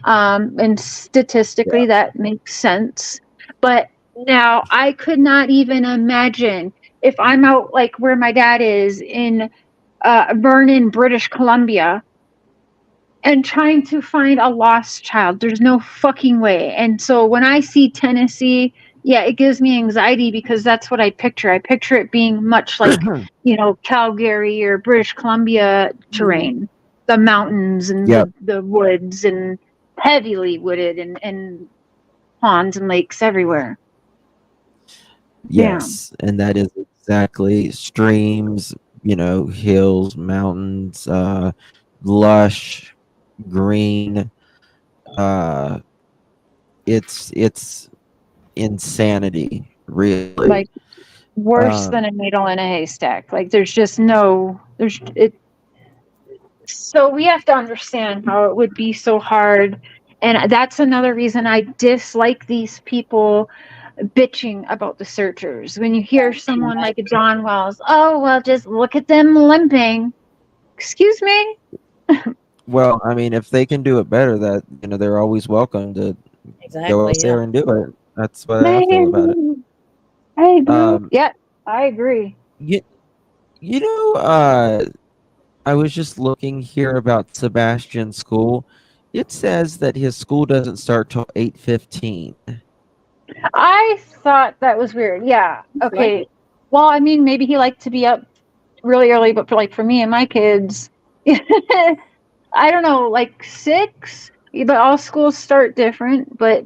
And statistically, that makes sense. But now I could not even imagine if I'm out like where my dad is in Vernon, British Columbia, and trying to find a lost child. There's no fucking way. And so when I see Tennessee, yeah, it gives me anxiety because that's what I picture. I picture it being much like, you know, Calgary or British Columbia terrain, the mountains and the woods and heavily wooded and ponds and lakes everywhere. Yes, and that is exactly streams, you know, hills, mountains, lush, green. It's insanity, really. Like worse than a needle in a haystack. Like there's just no so we have to understand how it would be so hard. And that's another reason I dislike these people bitching about the searchers. When you hear someone like John Wells, oh, well, just look at them limping. Excuse me? Well, I mean, if they can do it better, that, you know, they're always welcome to go out there and do it. That's what I feel about it. I agree. Yeah, I agree. You know, I was just looking here about Sebastian's school. It says that his school doesn't start till 8:15. I thought that was weird. Yeah. Okay. Well, I mean, maybe he liked to be up really early, but for me and my kids, I don't know, like 6. But all schools start different. But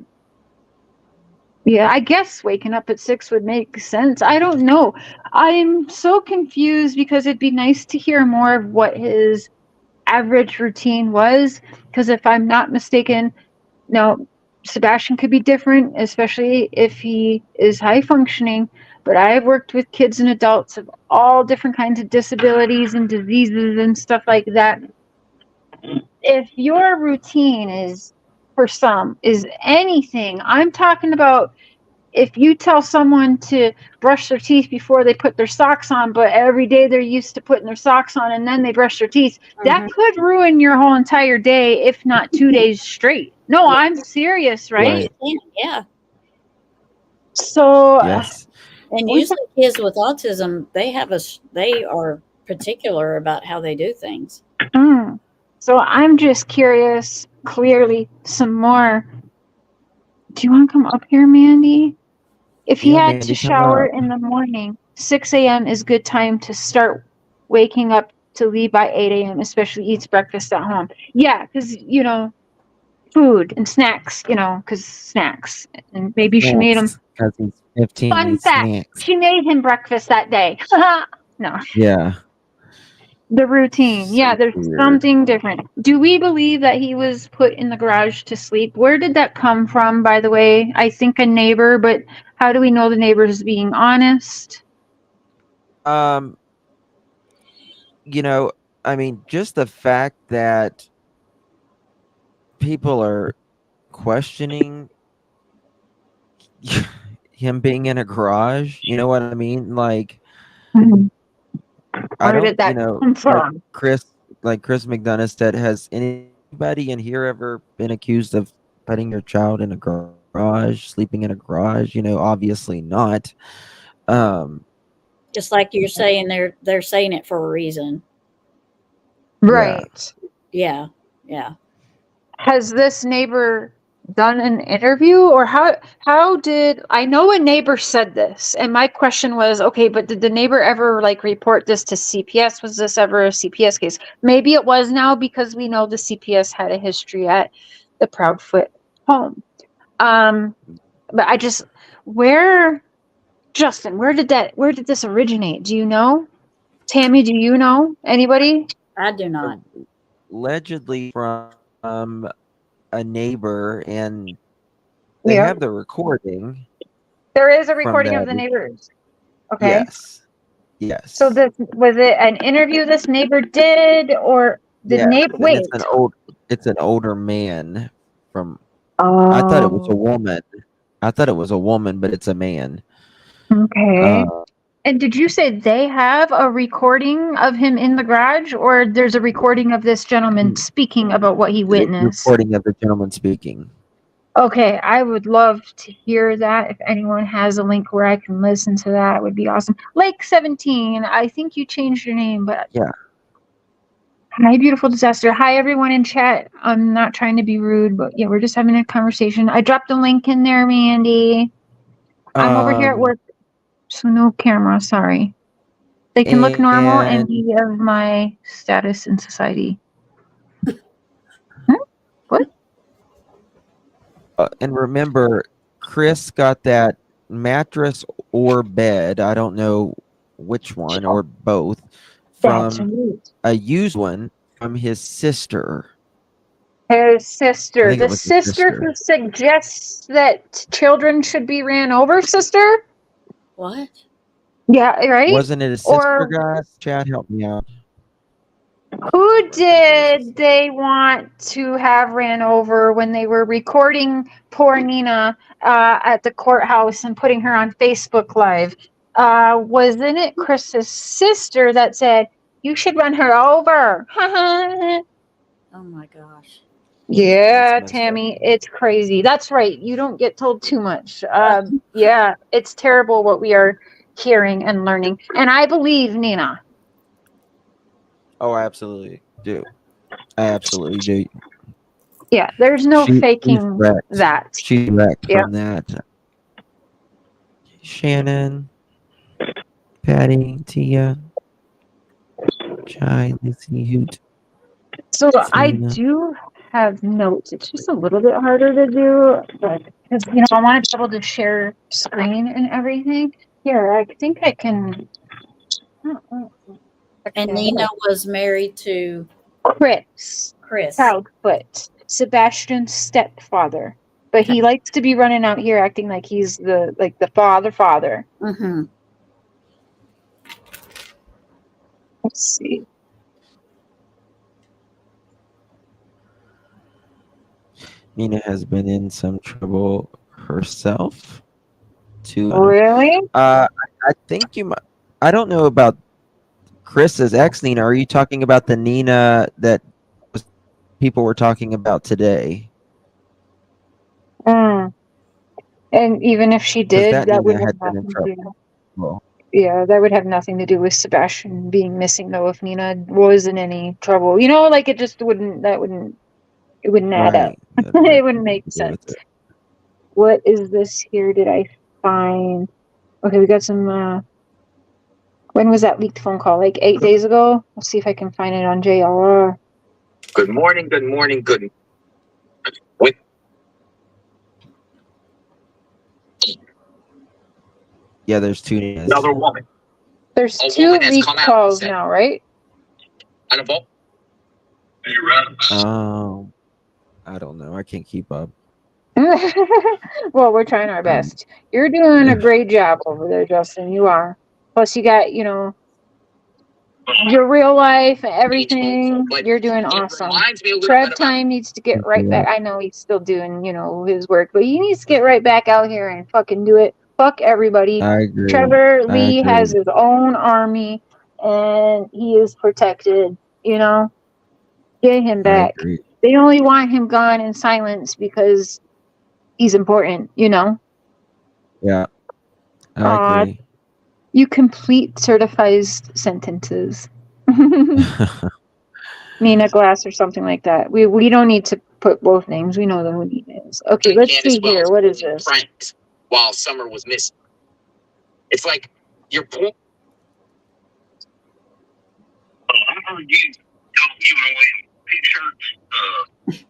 yeah, I guess waking up at 6 would make sense. I don't know. I'm so confused because it'd be nice to hear more of what his average routine was. Because if I'm not mistaken, no, Sebastian could be different, especially if he is high functioning. But I've worked with kids and adults of all different kinds of disabilities and diseases and stuff like that. If your routine is, for some, is anything, I'm talking about if you tell someone to brush their teeth before they put their socks on, but every day they're used to putting their socks on and then they brush their teeth, that could ruin your whole entire day, if not 2 days straight. No, I'm serious, right? Yeah. So, yes. And usually kids with autism, they are particular about how they do things. So I'm just curious, clearly, some more. Do you want to come up here, Mandy? If he had Mandy, to shower in the morning, 6 a.m. is good time to start waking up to leave by 8 a.m., especially eats breakfast at home. Yeah, because, you know, food and snacks, you know, because snacks. And maybe she made him. Because he's 15. Fun fact, snacks. she made him breakfast that day. No. Yeah. The routine. Yeah, there's weird. something different. Do we believe that he was put in the garage to sleep? Where did that come from, by the way? I think a neighbor, but how do we know the neighbor is being honest? You know, I mean, just the fact that people are questioning him being in a garage, you know what I mean? Like, I Where don't, did that you know, come from? like Chris McDonough said, has anybody in here ever been accused of putting your child in a garage, sleeping in a garage? You know, obviously not. Just like you're saying, they're saying it for a reason. Right. Yeah. Has this neighbor done an interview, or how did I know a neighbor said this? And my question was, okay, but did the neighbor ever like report this to CPS? Was this ever a CPS case? Maybe it was now, because we know the CPS had a history at the Proudfoot home. But I just, Justin, where did this originate? Do you know? Tammie, do you know? Anybody? I do not. Allegedly from a neighbor, and they have the recording. There is a recording of the neighbors. Okay. Yes. So this was it an interview this neighbor did, or the Yes, neighbor? and Wait. it's an older man from. Oh. I thought it was a woman. But it's a man. Okay. And did you say they have a recording of him in the garage, or there's a recording of this gentleman speaking about what he witnessed? Recording of the gentleman speaking. Okay, I would love to hear that. If anyone has a link where I can listen to that, it would be awesome. Lake 17, I think you changed your name, but yeah. Hi, beautiful disaster. Hi, everyone in chat. I'm not trying to be rude, but yeah, we're just having a conversation. I dropped a link in there, Mandy. I'm over here at work, so no camera. Sorry. They can look normal and be of my status in society. What? And remember, Chris got that mattress or bed. I don't know which one or both from a used one from his sister. His sister. The sister who suggests that children should be ran over, sister? What? Yeah, right? Wasn't it a sister, guys? Chad, help me out. Who did they want to have ran over when they were recording poor Nina at the courthouse and putting her on Facebook Live? Wasn't it Chris's sister that said, you should run her over? Oh my gosh. Yeah, Tammie, it's crazy. That's right. You don't get told too much. Yeah, it's terrible what we are hearing and learning. And I believe Nina. Oh, I absolutely do. Yeah, there's no faking that. She's wrecked from that. Shannon, Patty, Tia, Chai, Lizzie, Hoot. So I do have notes. It's just a little bit harder to do, but because I want to be able to share screen and everything. Here, I think I can. And Nina was married to Chris. Proudfoot, Sebastian's stepfather. But he likes to be running out here acting like he's the father. Mm-hmm. Let's see. Nina has been in some trouble herself, too. Really? I think you might. I don't know about Chris's ex Nina. Are you talking about the Nina that people were talking about today? And even if she did, that would have nothing to do. Yeah, that would have nothing to do with Sebastian being missing, though. If Nina was in any trouble, like it just wouldn't. It wouldn't add up. It wouldn't make sense. What is this here? Did I find? Okay, we got some. When was that leaked phone call? Like 8 days ago? Let's see if I can find it on JLR. Good morning. Yeah, there's two Ninas. Another woman. There's two leaked calls now, right? Oh, I don't know. I can't keep up. Well, we're trying our best. You're doing a great job over there, Justin. You are. Plus, you got, your real life and everything. You're doing awesome. Trev Time needs to get right back. I know he's still doing, his work, but he needs to get right back out here and fucking do it. Fuck everybody. I agree. Trevor Lee has his own army, and he is protected. Get him back. They only want him gone in silence because he's important. Yeah. I agree. You complete certified sentences. Nina Glass or something like that. We don't need to put both names. We know who Nina is. Okay, let's see here. What is this? Friends while Summer was missing. It's like you're. I heard you giving away t-shirts.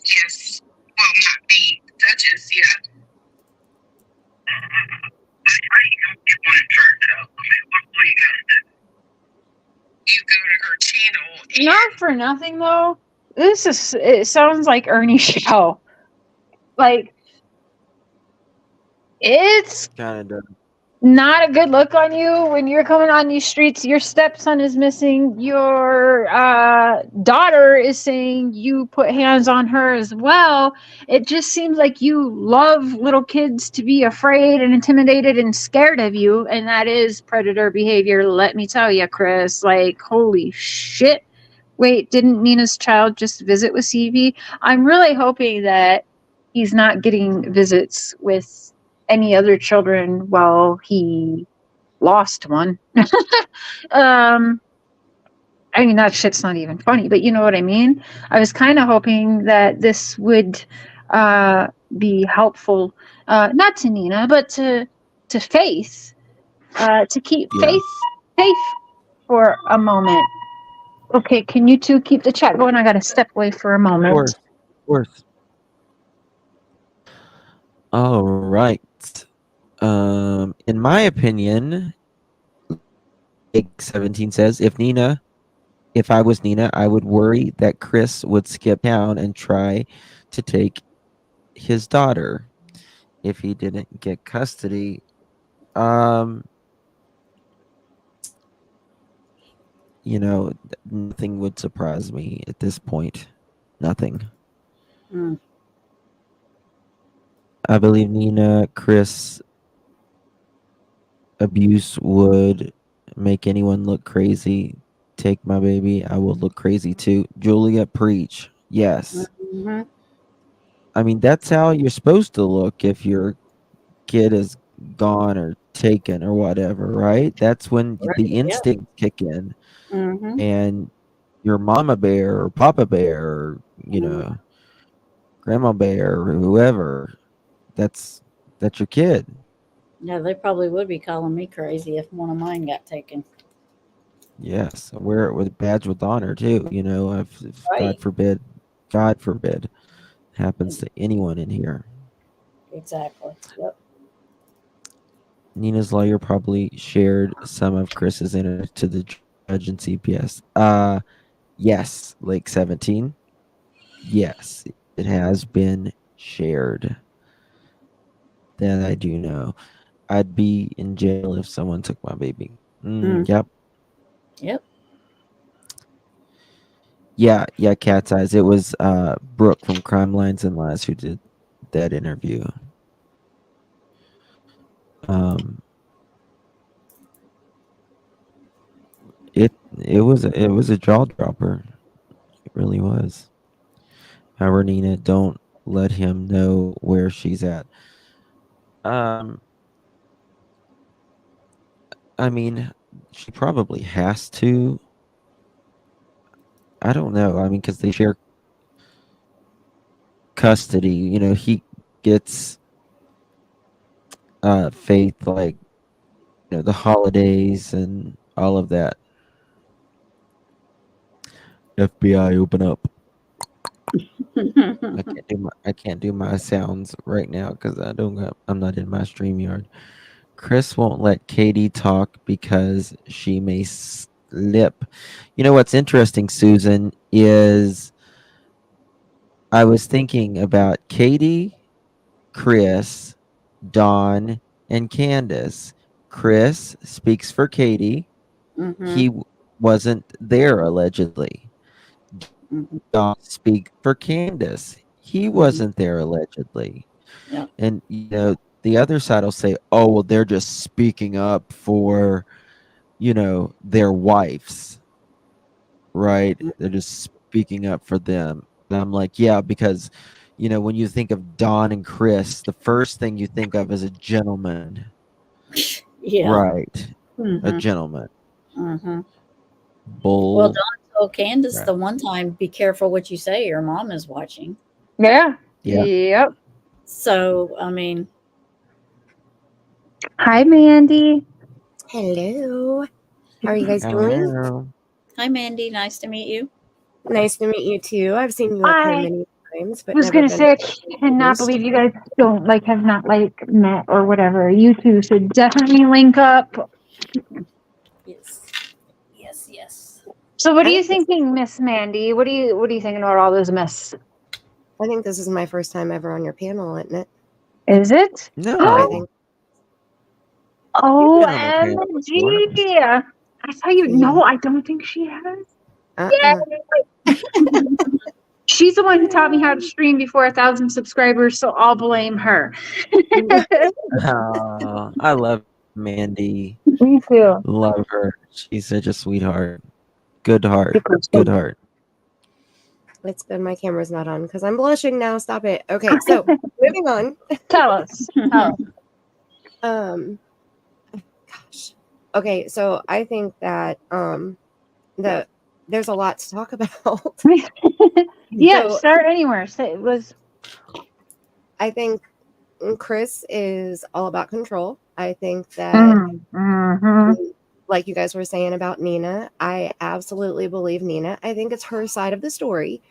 Yes. Well, not me. Duchess, yeah. How do you want it turned out? I mean, what do you gotta do? You go to her channel. Not for nothing, though. It sounds like Ernie's show. Like, It's Kind of. not a good look on you when you're coming on these streets. Your stepson is missing. Your daughter is saying you put hands on her as well. It just seems like you love little kids to be afraid and intimidated and scared of you, and that is predator behavior. Let me tell you, Chris. Like, holy shit. Wait, didn't Nina's child just visit with CV? I'm really hoping that he's not getting visits with any other children while he lost one. I mean, that shit's not even funny, but you know what I mean? I was kind of hoping that this would be helpful, not to Nina, but to Faith, to keep Faith safe for a moment. Okay, can you two keep the chat going? I got to step away for a moment. Of course. All right. In my opinion, 17 says, if I was Nina, I would worry that Chris would skip town and try to take his daughter if he didn't get custody. You know, nothing would surprise me at this point. Nothing. I believe Nina, Chris abuse would make anyone look crazy. Take my baby, I will look crazy too. Julia, preach. Yes. Mm-hmm. I mean, that's how you're supposed to look if your kid is gone or taken or whatever, right? That's when the instincts kick in. Mm-hmm. And your mama bear or papa bear or, you know, grandma bear or whoever, that's your kid. Yeah, they probably would be calling me crazy if one of mine got taken. Yes, wear it with badge with honor too. You know, if Right. God forbid, happens to anyone in here. Exactly. Yep. Nina's lawyer probably shared some of Chris's internet to the judge and CPS. Yes, Lake 17. Yes, it has been shared. That I do know. I'd be in jail if someone took my baby. Yep. Yep. Yeah, Cat's Eyes. It was Brooke from Crime Lines and Lies who did that interview. It was a jaw dropper. It really was. However, Nina, don't let him know where she's at. I mean, she probably has to. I don't know. I mean, because they share custody. You know, he gets Faith, like, you know, the holidays and all of that. FBI, open up. I can't do my sounds right now because I'm not in my StreamYard. Chris won't let Katie talk because she may slip. You know what's interesting, Susan, is I was thinking about Katie, Chris, Dawn, and Candace. Chris speaks for Katie. Mm-hmm. He wasn't there allegedly. Dawn speaks for Candace. He wasn't there allegedly. Yeah. And you know, the other side will say, "Oh, well, they're just speaking up for, you know, their wives, right? They're just speaking up for them." And I'm like, yeah, because, you know, when you think of Don and Chris, the first thing you think of is a gentleman. Yeah. Right. Mm-hmm. A gentleman. Mm-hmm. Bull. Well, Don told Candace the one time, be careful what you say, your mom is watching. Yeah. Yeah. Yep. So, I mean. Hi, Mandy. Hello. How are you guys doing? Hi, Mandy. Nice to meet you. Nice to meet you too. I've seen you up here many times, but I was gonna say, I cannot believe you guys have not met or whatever. You two should definitely link up. Yes. So, what are you thinking, Miss Mandy? What are you thinking about all this mess? I think this is my first time ever on your panel, isn't it? Is it? No. I think. Oh, You've been on my channel before. OMG. I saw you. No, I don't think she has. Yay! She's the one who taught me how to stream before 1,000 subscribers, so I'll blame her. I love Mandy. Me too. Love her. She's such a sweetheart. Good heart. Good heart. It's good my camera's not on because I'm blushing now. Stop it. Okay, so moving on. Tell us. Gosh. Okay, so I think that that there's a lot to talk about. Yeah, So, start anywhere. Say it was. I think Chris is all about control. I think that, like you guys were saying about Nina, I absolutely believe Nina. I think it's her side of the story,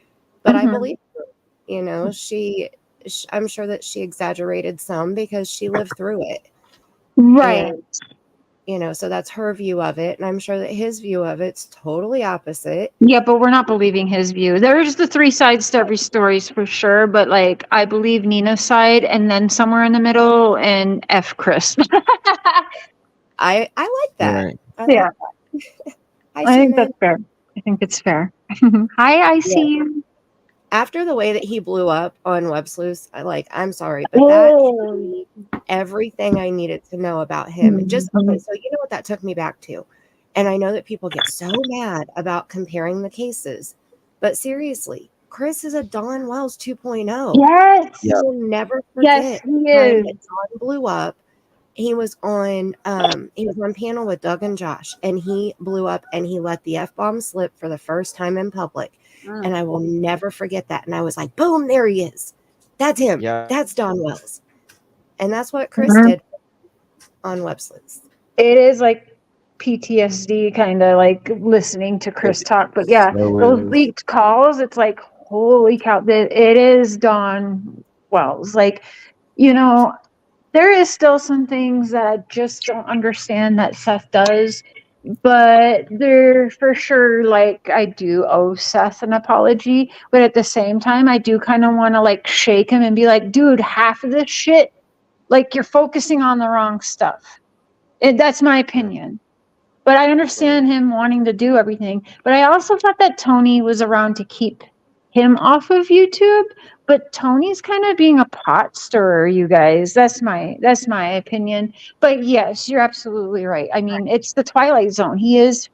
but I believe her. You know, I'm sure that she exaggerated some because she lived through it. Right. And, you know, so that's her view of it. And I'm sure that his view of it's totally opposite. Yeah, but we're not believing his view. There's the three sides to every story for sure, but like I believe Nina's side and then somewhere in the middle and F Chris. I like that. Right. Yeah. I think Shannon. that's fair. I think it's fair. Hi, I see you. After the way that he blew up on Web Sleuths, I'm sorry, but that gave me everything I needed to know about him. Okay, so you know what that took me back to? And I know that people get so mad about comparing the cases, but seriously, Chris is a Dawn Wells 2.0. Yes. You will never Yes, forget he the time is. that Dawn blew up. He was on panel with Doug and Josh, and he blew up and he let the F-bomb slip for the first time in public. And I will never forget that. And I was like, boom, there he is. That's him. Yeah. That's Dawn Wells. And that's what Chris did on Web Sleuths. It is like PTSD kind of like listening to Chris talk. But yeah, those leaked calls, it's like, holy cow, it is Dawn Wells. Like, you know, there is still some things that I just don't understand that Seth does. But there for sure, like I do owe Seth an apology, but at the same time, I do kind of want to like shake him and be like, dude, half of this shit, like you're focusing on the wrong stuff. That's my opinion. But I understand him wanting to do everything. But I also thought that Tony was around to keep him off of YouTube. But Tony's kind of being a pot stirrer, you guys. That's my opinion. But yes, you're absolutely right. I mean, it's the Twilight Zone. He is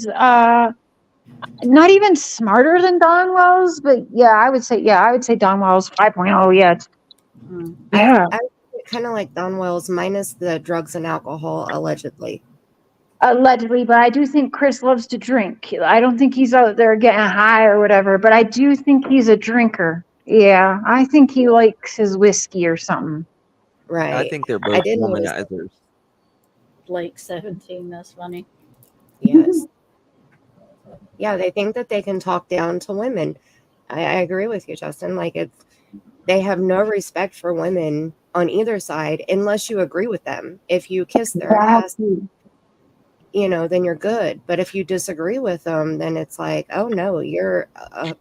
not even smarter than Dawn Wells, but I would say Dawn Wells 5.0. Yeah. I kind of like Dawn Wells minus the drugs and alcohol, allegedly. Allegedly, but I do think Chris loves to drink. I don't think he's out there getting high or whatever, but I do think he's a drinker. Yeah, I think he likes his whiskey or something. Right. I think they're both womanizers. Blake 17, that's funny. Yes. Yeah, they think that they can talk down to women. I agree with you, Justin. Like they have no respect for women on either side unless you agree with them. If you kiss their ass, you know, then you're good. But if you disagree with them, then it's like, oh no, you're not.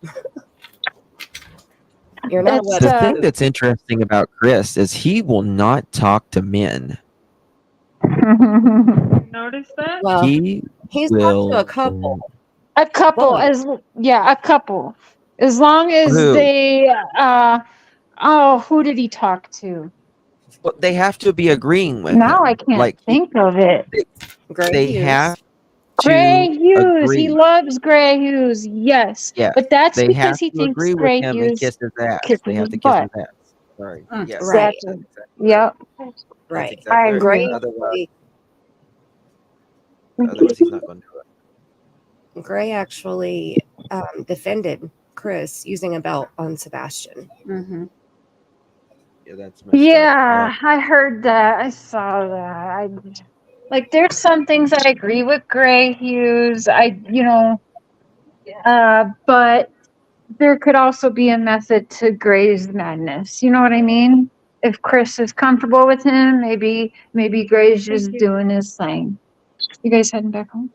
The thing that's interesting about Chris is he will not talk to men. Notice that? Well, he's talked to a couple. A couple, a couple. As long as they, who did he talk to? Well, they have to be agreeing with now him. I can't think of it. They have to Gray Hughes. agree. He loves Gray Hughes. Yes. Yeah, But that's they because have he to thinks agree with Gray him and Hughes kiss his ass. They have to kiss butt. his ass. Sorry. Yes. Right. Exactly. Yep. Right. Exactly I agree. Otherwise, he's not going to do it. Gray actually defended Chris using a belt on Sebastian. Mm-hmm. Yeah, that's messed Yeah, up. I heard that. I saw that. There's some things I agree with Gray Hughes. But there could also be a method to Gray's madness. You know what I mean? If Chris is comfortable with him, maybe Gray's just doing his thing. You guys heading back home?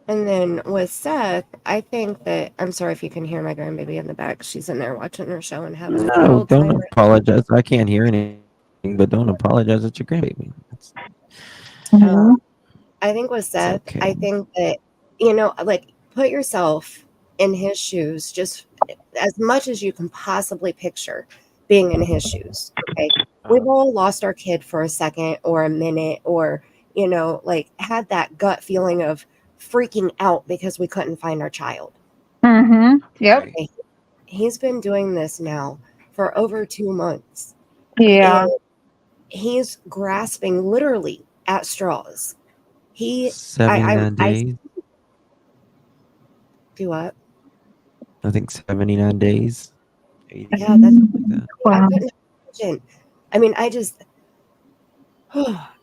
And then with Seth, I think that I'm sorry if you can hear my grandbaby in the back. She's in there watching her show and having a good No, old time. don't apologize. I can't hear anything, but don't apologize at your grandbaby. Mhm. I think with Seth, okay. I think that, you know, like put yourself in his shoes just as much as you can possibly picture being in his shoes. Okay. We've all lost our kid for a second or a minute or, you know, like had that gut feeling of freaking out because we couldn't find our child. Mhm. Yep. Okay. He's been doing this now for over 2 months. Yeah. And he's grasping literally at straws. He, 79 I days. do what? I think 79 days. 80, Yeah, that's something like that. I Wow. couldn't imagine. I mean, I just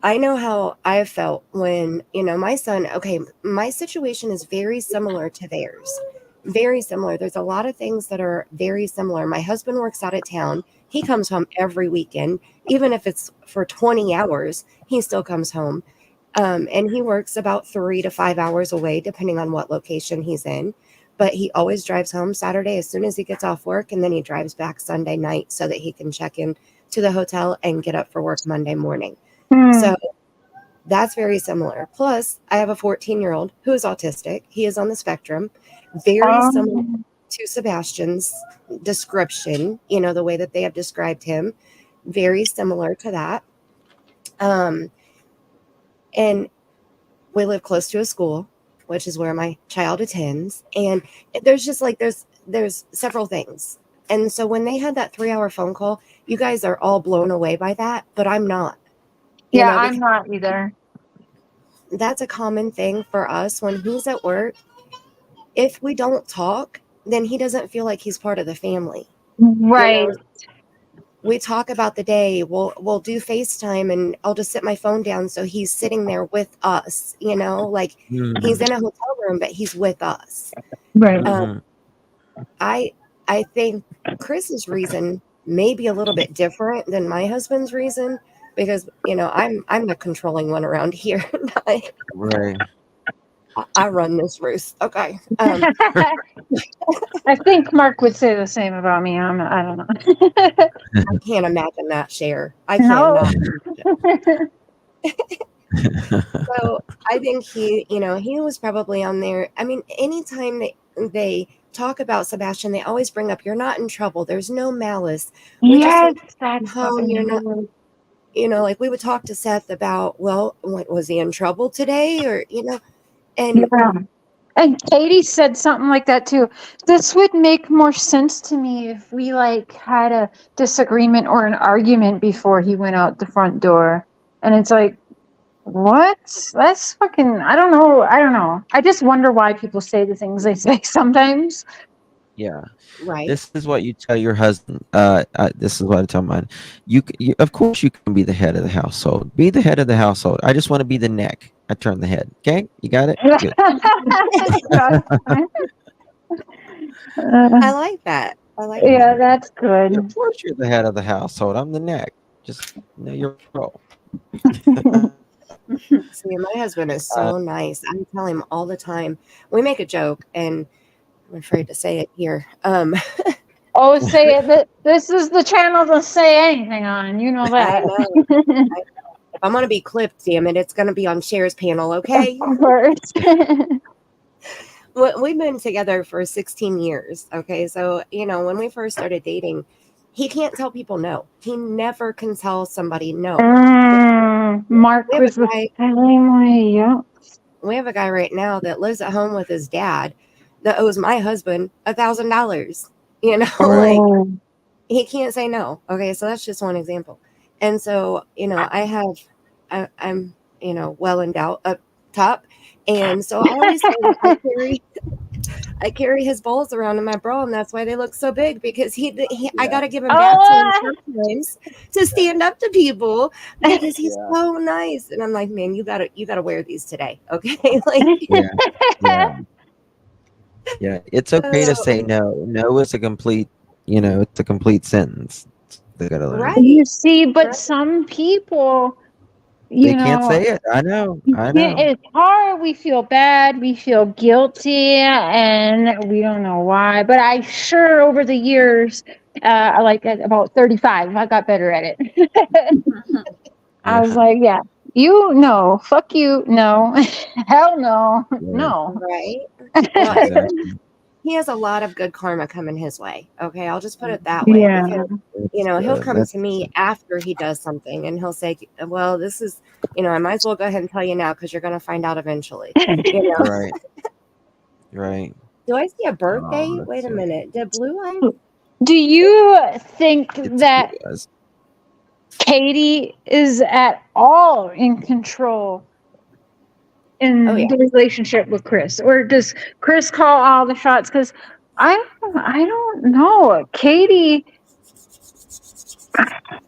I know how I felt when, you know, my son, okay, my situation is very similar to theirs. Very similar. There's a lot of things that are very similar. My husband works out of town. He comes home every weekend, even if it's for 20 hours, he still comes home. And he works about 3 to 5 hours away, depending on what location he's in. But he always drives home Saturday as soon as he gets off work, and then he drives back Sunday night so that he can check in to the hotel and get up for work Monday morning. So that's very similar. Plus, I have a 14-year-old who is autistic. He is on the spectrum, very similar to Sebastian's description, you know, the way that they have described him, very similar to that. And we live close to a school, which is where my child attends. And there's just like, there's several things. And so when they had that 3-hour phone call, you guys are all blown away by that, but I'm not. You Yeah, know, I'm not either. That's a common thing for us when he's at work. If we don't talk, then he doesn't feel like he's part of the family. Right. You know, we talk about the day. We'll do FaceTime and I'll just sit my phone down so he's sitting there with us, you know, like he's in a hotel room, but he's with us. Right. I think Chris's reason may be a little bit different than my husband's reason because, you know, I'm the controlling one around here. Right. I run this roost. Okay. I think Mark would say the same about me. I don't know. I can't imagine that, Cher. I No. cannot. So I think he, you know, he was probably on there. I mean, anytime they talk about Sebastian, they always bring up, "You're not in trouble. There's no malice. We Yes, just that's home. You're not." fucking You know, like we would talk to Seth about, well, what was he in trouble today, or you know, and yeah. And Katie said something like that too. This would make more sense to me if we like had a disagreement or an argument before he went out the front door. And it's like, what? That's fucking, I don't know. I just wonder why people say the things they say sometimes. Yeah. right. This is what you tell your husband. This is what I tell mine. You, of course, you can be the head of the household. Be the head of the household. I just want to be the neck. I turn the head. Okay, you got it. Good. I like that. I like Yeah, that. that's good. Of course, you're the head of the household. I'm the neck. Just know your role. See, my husband is so nice. I tell him all the time. We make a joke, and I'm afraid to say it here. Oh, say it. This is the channel to say anything on. You know that. I know. If I'm gonna be clipped, damn it, it's gonna be on Cher's panel, okay? Of course. We've been together for 16 years. Okay, so you know when we first started dating, he can't tell people no. He never can tell somebody no. Mark We have was a the guy. same way. Yeah. We have a guy right now that lives at home with his dad that owes my husband $1,000. You know, like he can't say no. Okay, so that's just one example. And so, you know, I'm, you know, well endowed up top. And so I always say that I carry his balls around in my bra, and that's why they look so big because I got to give him back to him sometimes to stand up to people because he's so nice. And I'm like, man, you gotta wear these today, okay? Like, yeah. It's okay to say no. No is a complete, you know, it's a complete sentence. They gotta learn. right. You see, but some people you They can't know, say it. I know. I yeah, know. it's hard. We feel bad. We feel guilty, and we don't know why. But I sure over the years, like at about 35, I got better at it. I was Yeah. like, yeah, fuck you, no, hell no, Yeah. no. Right. Well, Exactly. he has a lot of good karma coming his way. Okay, I'll just put it that way Yeah. because he'll come That's to me after he does something and he'll say, "Well, this is, I might as well go ahead and tell you now because you're going to find out eventually." right. Right. Do I see a birthday? Oh, Wait that's a it. minute. Did Blue Eye? Do you think It's that you guys. Katie is at all in control in Oh yeah. the relationship with Chris, or does Chris call all the shots? Because I don't know, Katie.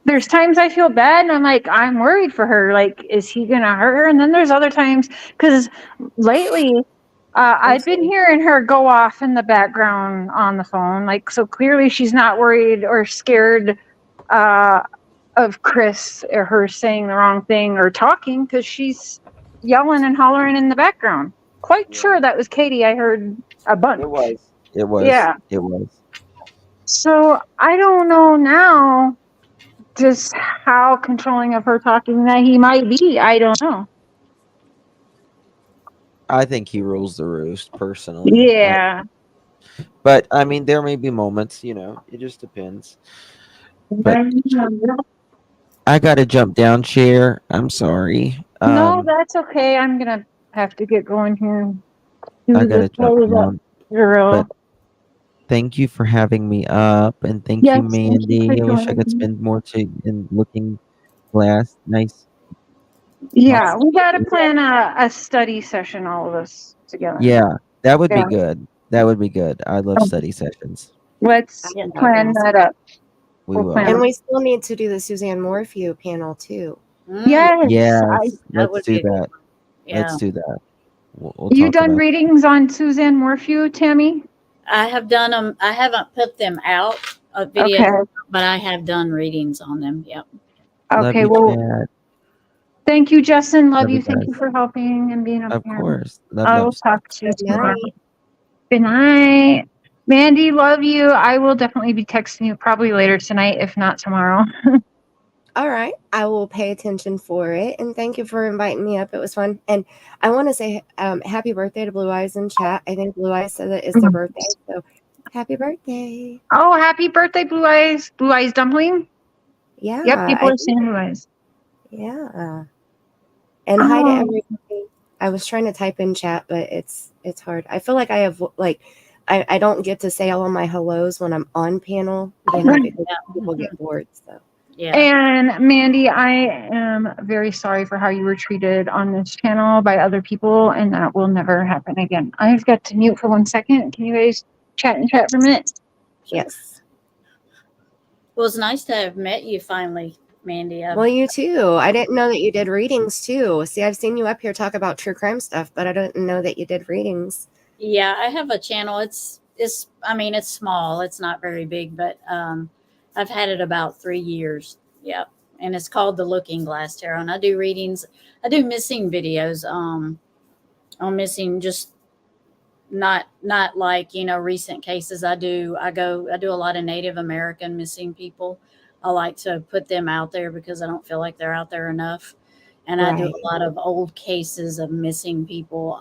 There's times I feel bad and I'm like, I'm worried for her. Like, is he gonna hurt her? And then there's other times because lately, I've been hearing her go off in the background on the phone. Like, so clearly she's not worried or scared of Chris or her saying the wrong thing or talking because she's yelling and hollering in the background. Quite sure that was Katie. I heard a bunch. It was. It was. Yeah. It was. So I don't know now just how controlling of her talking that he might be. I don't know. I think he rules the roost personally. Yeah. But I mean, there may be moments. It just depends. But I gotta jump down, chair. I'm sorry. No, that's okay. I'm gonna have to get going here. I gotta jump down. Girl. But thank you for having me up, and thank you, Yes, thank you Mandy. for I wish I could joining. spend more in Looking Glass. Nice. Yeah, we gotta plan a study session, all of us together. Yeah, that would Yeah. be good. That would be good. I love study sessions. Let's plan that up. We will. And we still need to do the Suzanne Morphew panel too. Yes. Yes, that would let's be do a good that. Yeah. Let's do that. We'll You talk done about readings on Suzanne Morphew, Tammie? I have done them. I haven't put them out of video, Okay. but I have done readings on them. Yep. Love Okay, you, well, Chad. thank you, Justin. Love Love you you. Thank you guys. for helping and being up Of here. course. Love, I will love. talk to you Good tomorrow. night. Good night. Mandy, love you. I will definitely be texting you probably later tonight, if not tomorrow. All right. I will pay attention for it. And thank you for inviting me up. It was fun. And I want to say happy birthday to Blue Eyes in chat. I think Blue Eyes said that it's their birthday. So happy birthday. Oh, happy birthday, Blue Eyes. Blue Eyes Dumpling? Yeah. Yep, people are saying Blue Eyes. Yeah. And hi to Oh. everybody. I was trying to type in chat, but it's hard. I feel like I have I don't get to say all of my hellos when I'm on panel, because people get bored. So Yeah. And Mandy, I am very sorry for how you were treated on this channel by other people, and that will never happen again. I've got to mute for 1 second. Can you guys chat for a minute? yes. Well, it's nice to have met you finally, Mandy. Well, you too. I didn't know that you did readings too. See, I've seen you up here talk about true crime stuff, but I didn't know that you did readings. Yeah, I have a channel. It's small. It's not very big, but I've had it about 3 years. Yep. And it's called The Looking Glass Tarot. And I do readings. I do missing videos. On missing, just not like, recent cases. I do a lot of Native American missing people. I like to put them out there because I don't feel like they're out there enough. And I do Right. a lot of old cases of missing people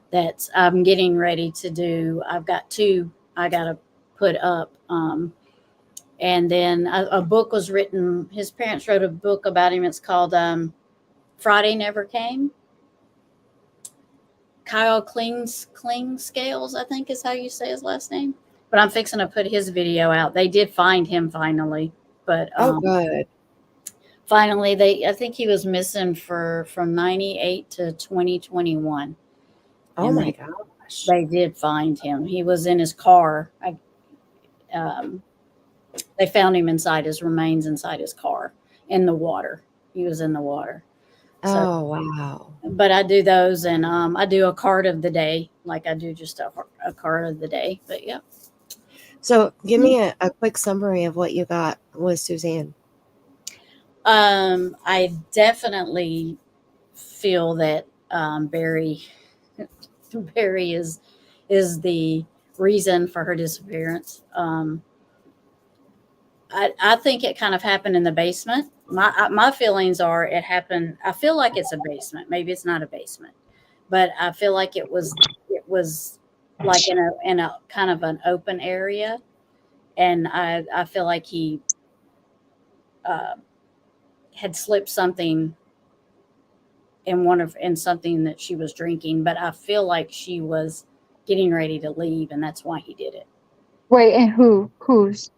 that I'm getting ready to do. I've got 2 I got to put up. And then a book was written. His parents wrote a book about him. It's called Friday Never Came. Kyle Klingscales, I think is how you say his last name. But I'm fixing to put his video out. They did find him finally. But good. Finally, I think he was missing from 98 to 2021. Oh And my gosh. They did find him. He was in his car. They found him his remains inside his car in the water. He was in the water. Oh wow. But I do those, and I do a card of the day. Like I do just a card of the day. But yeah. So give me a quick summary of what you got with Suzanne. I definitely feel that Barry is the reason for her disappearance. I think it kind of happened in the basement. My feelings are it happened. I feel like it's a basement. Maybe it's not a basement, but I feel like it was like in a kind of an open area, and I feel like he had slipped something in something that she was drinking, but I feel like she was getting ready to leave, and that's why he did it. Wait, and who's?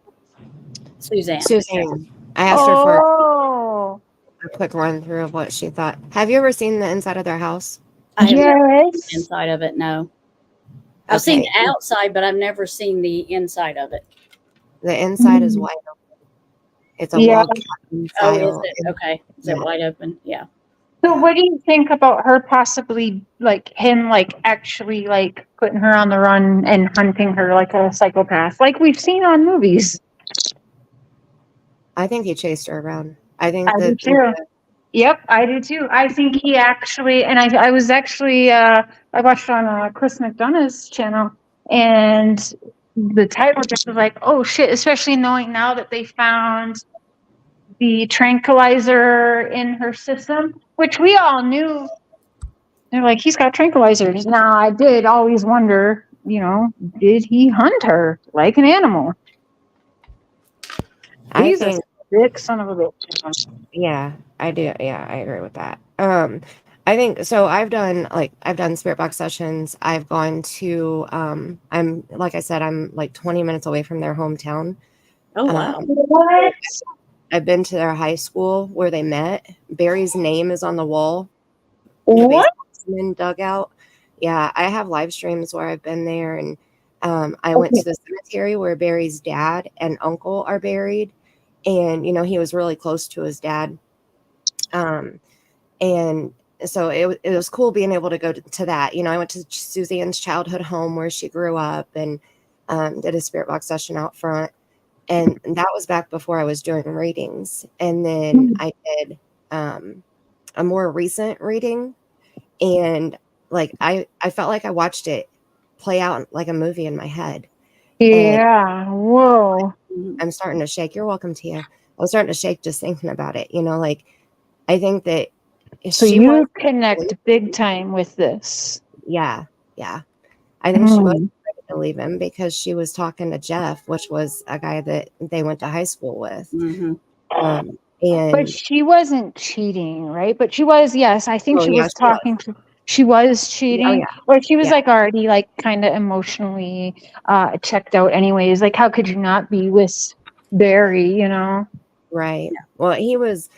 Suzanne. Suzanne. I asked her for Oh, a quick run through of what she thought. Have you ever seen the inside of their house? I have never seen yes. the inside of it. No, I've seen the outside, but I've never seen the inside of it. The inside is wide open. It's a Yeah. log cabin Oh, style. is it? Okay. Is it wide open? Yeah. So what do you think about her possibly like him like actually like putting her on the run and hunting her like a psychopath, like we've seen on movies? I think he chased her around. I think I do that too. Yep, I do too. I think he actually, and I was actually I watched on Chris McDonough's channel, and the title just was like, oh shit, especially knowing now that they found the tranquilizer in her system, which we all knew. They're like, he's got tranquilizers. Now, I did always wonder, did he hunt her like an animal? He's a sick son of a bitch. Yeah, I do. Yeah, I agree with that. I think so. I've done spirit box sessions. I've gone to I'm like I said, I'm like 20 minutes away from their hometown. Oh wow. What? I've been to their high school where they met. Barry's name is on the wall. What? Dugout. Yeah, I have live streams where I've been there, and I went to the cemetery where Barry's dad and uncle are buried, and he was really close to his dad, and so it was cool being able to go to that. I went to Suzanne's childhood home where she grew up, and did a spirit box session out front, and that was back before I was doing readings, and then I did a more recent reading. And like I felt like I watched it play out like a movie in my head. Yeah. And whoa. I'm starting to shake. You're welcome, Tia. I was starting to shake just thinking about it. Like I think that So you connect big time with this. Yeah. I think she was ready to leave him because she was talking to Jeff, which was a guy that they went to high school with. Mm-hmm. But she wasn't cheating, right? But she was, yes. I think she was talking to. She was cheating, or she was like already like kind of emotionally checked out. Anyways, like how could you not be with Barry? Right. Well, he was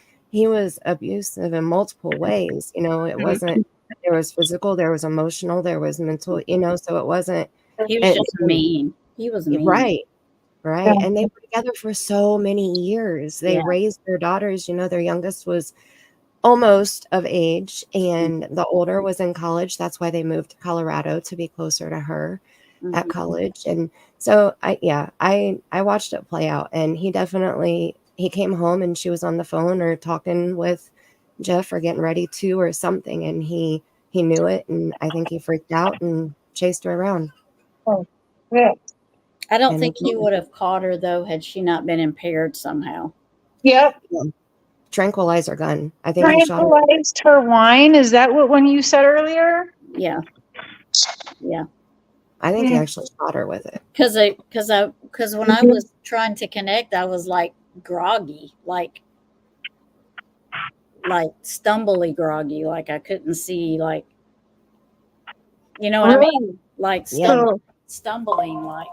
abusive in multiple ways. It wasn't. There was physical, there was emotional, there was mental. So it wasn't. He was just mean. He was mean. Right. Yeah. And they were together for so many years. They raised their daughters. Their youngest was almost of age, and the older was in college. That's why they moved to Colorado to be closer to her at college. And so I watched it play out, and he came home and she was on the phone or talking with Jeff or getting ready to or something, and he knew it, and I think he freaked out and chased her around. Oh, yeah. I don't think he would have caught her though had she not been impaired somehow. Yep. Tranquilizer gun. I think he shot tranquilized her wine. Is that what when you said earlier? Yeah. I think he actually shot her with it. Because when I was trying to connect, I was like groggy, like stumbly groggy, like I couldn't see, like what I mean, like stumbling, like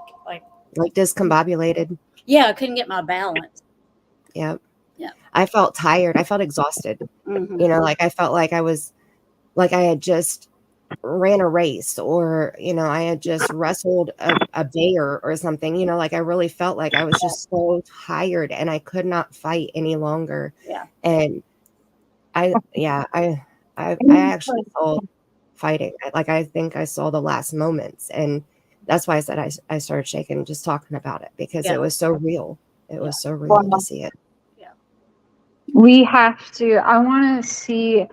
discombobulated. Yeah, I couldn't get my balance. Yep. Yeah. I felt tired. I felt exhausted. Like I felt like I was, like I had just ran a race, or I had just wrestled a bear or something. Like I really felt like I was just so tired and I could not fight any longer. Yeah. And I actually saw fighting. Like I think I saw the last moments, and that's why I said I started shaking just talking about it, because it was so real. It was so real to see it. We have to. I want to see.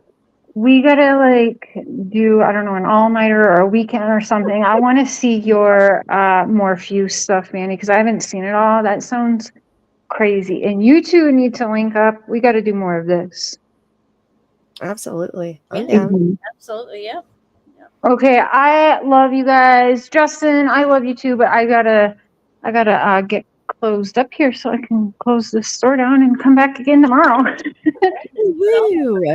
We gotta like do, I don't know, an all-nighter or a weekend or something. I want to see your Morphew stuff, Mandy, because I haven't seen it all. That sounds crazy. And you two need to link up. We got to do more of this. Absolutely. I'm Yeah, down. absolutely. Yeah. Okay, I love you guys. Justin, I love you too, but I gotta get closed up here so I can close this store down and come back again tomorrow.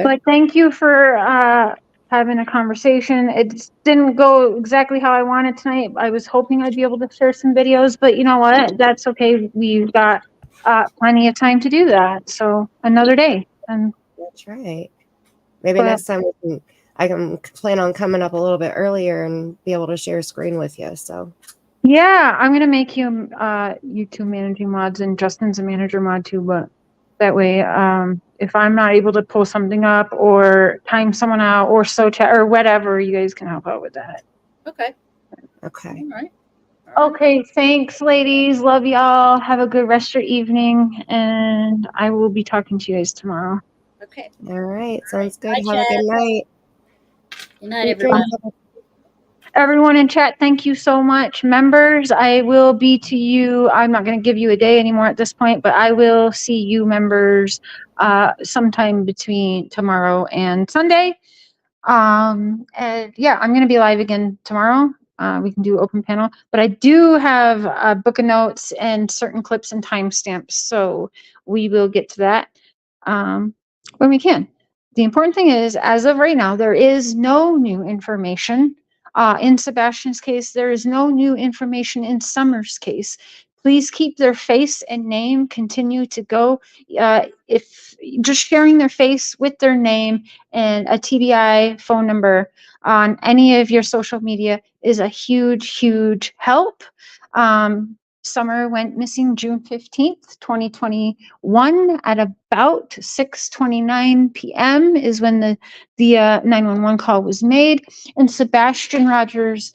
But thank you for having a conversation. It didn't go exactly how I wanted tonight. I was hoping I'd be able to share some videos, but you know what? That's okay. We've got plenty of time to do that. So another day. And that's right. Maybe next time I can plan on coming up a little bit earlier and be able to share screen with you. So yeah, I'm gonna make you you two managing mods, and Justin's a manager mod too, but that way if I'm not able to pull something up or time someone out or so chat or whatever, you guys can help out with that. Okay. Okay. All right. Okay, thanks ladies. Love y'all. Have a good rest of your evening, and I will be talking to you guys tomorrow. Okay. All right. Sounds good. Bye, Have a good Chad. night. Good night, everyone. Everyone in chat, thank you so much. Members, I will be to you. I'm not going to give you a day anymore at this point, but I will see you members sometime between tomorrow and Sunday. And yeah, I'm going to be live again tomorrow. We can do open panel, but I do have a book of notes and certain clips and timestamps, so we will get to that when we can. The important thing is, as of right now, there is no new information. In Sebastian's case, there is no new information in Summer's case. Please keep their face and name, continue to go. If just sharing their face with their name and a TBI phone number on any of your social media is a huge, huge help. Summer went missing June 15th, 2021 at about 6:29 p.m. is when the 911 call was made. And Sebastian Rogers'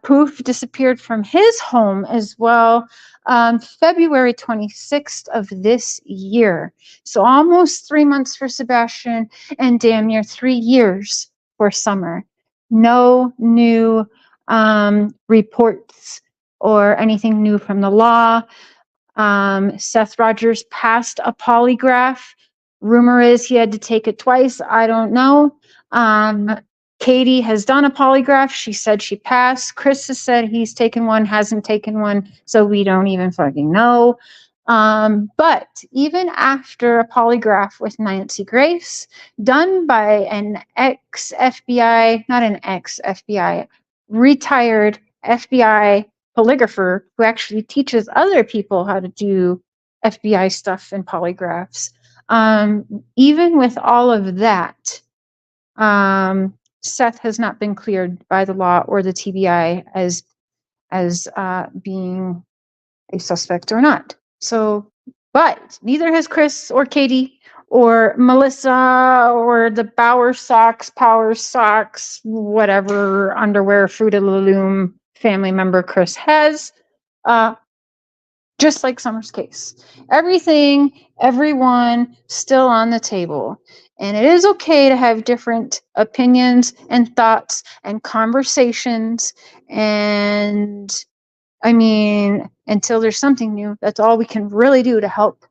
proof disappeared from his home as well on February 26th of this year. So almost 3 months for Sebastian and damn near 3 years for Summer. No new reports or anything new from the law. Seth Rogers passed a polygraph. Rumor is he had to take it twice. I don't know. Katie has done a polygraph. She said she passed. Chris has said he's taken one, hasn't taken one, so we don't even fucking know. But even after a polygraph with Nancy Grace, done by an ex-FBI, not an ex-FBI, retired FBI polygrapher who actually teaches other people how to do FBI stuff and polygraphs. Even with all of that, Seth has not been cleared by the law or the TBI as being a suspect or not. So, but neither has Chris or Katie or Melissa or the Power Socks, whatever underwear, Fruit of the Loom family member Chris has. Just like Summer's case. Everything, everyone still on the table. And it is okay to have different opinions and thoughts and conversations. And I mean, until there's something new, that's all we can really do to help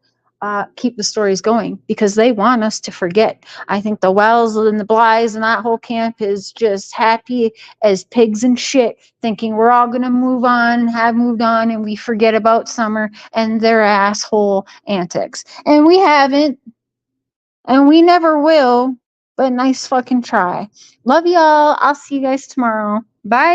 keep the stories going, because they want us to forget. I think the Wells and the Blythes and that whole camp is just happy as pigs and shit, thinking we're all going to move on and have moved on, and we forget about Summer and their asshole antics. And we haven't, and we never will, but nice fucking try. Love y'all. I'll see you guys tomorrow. Bye.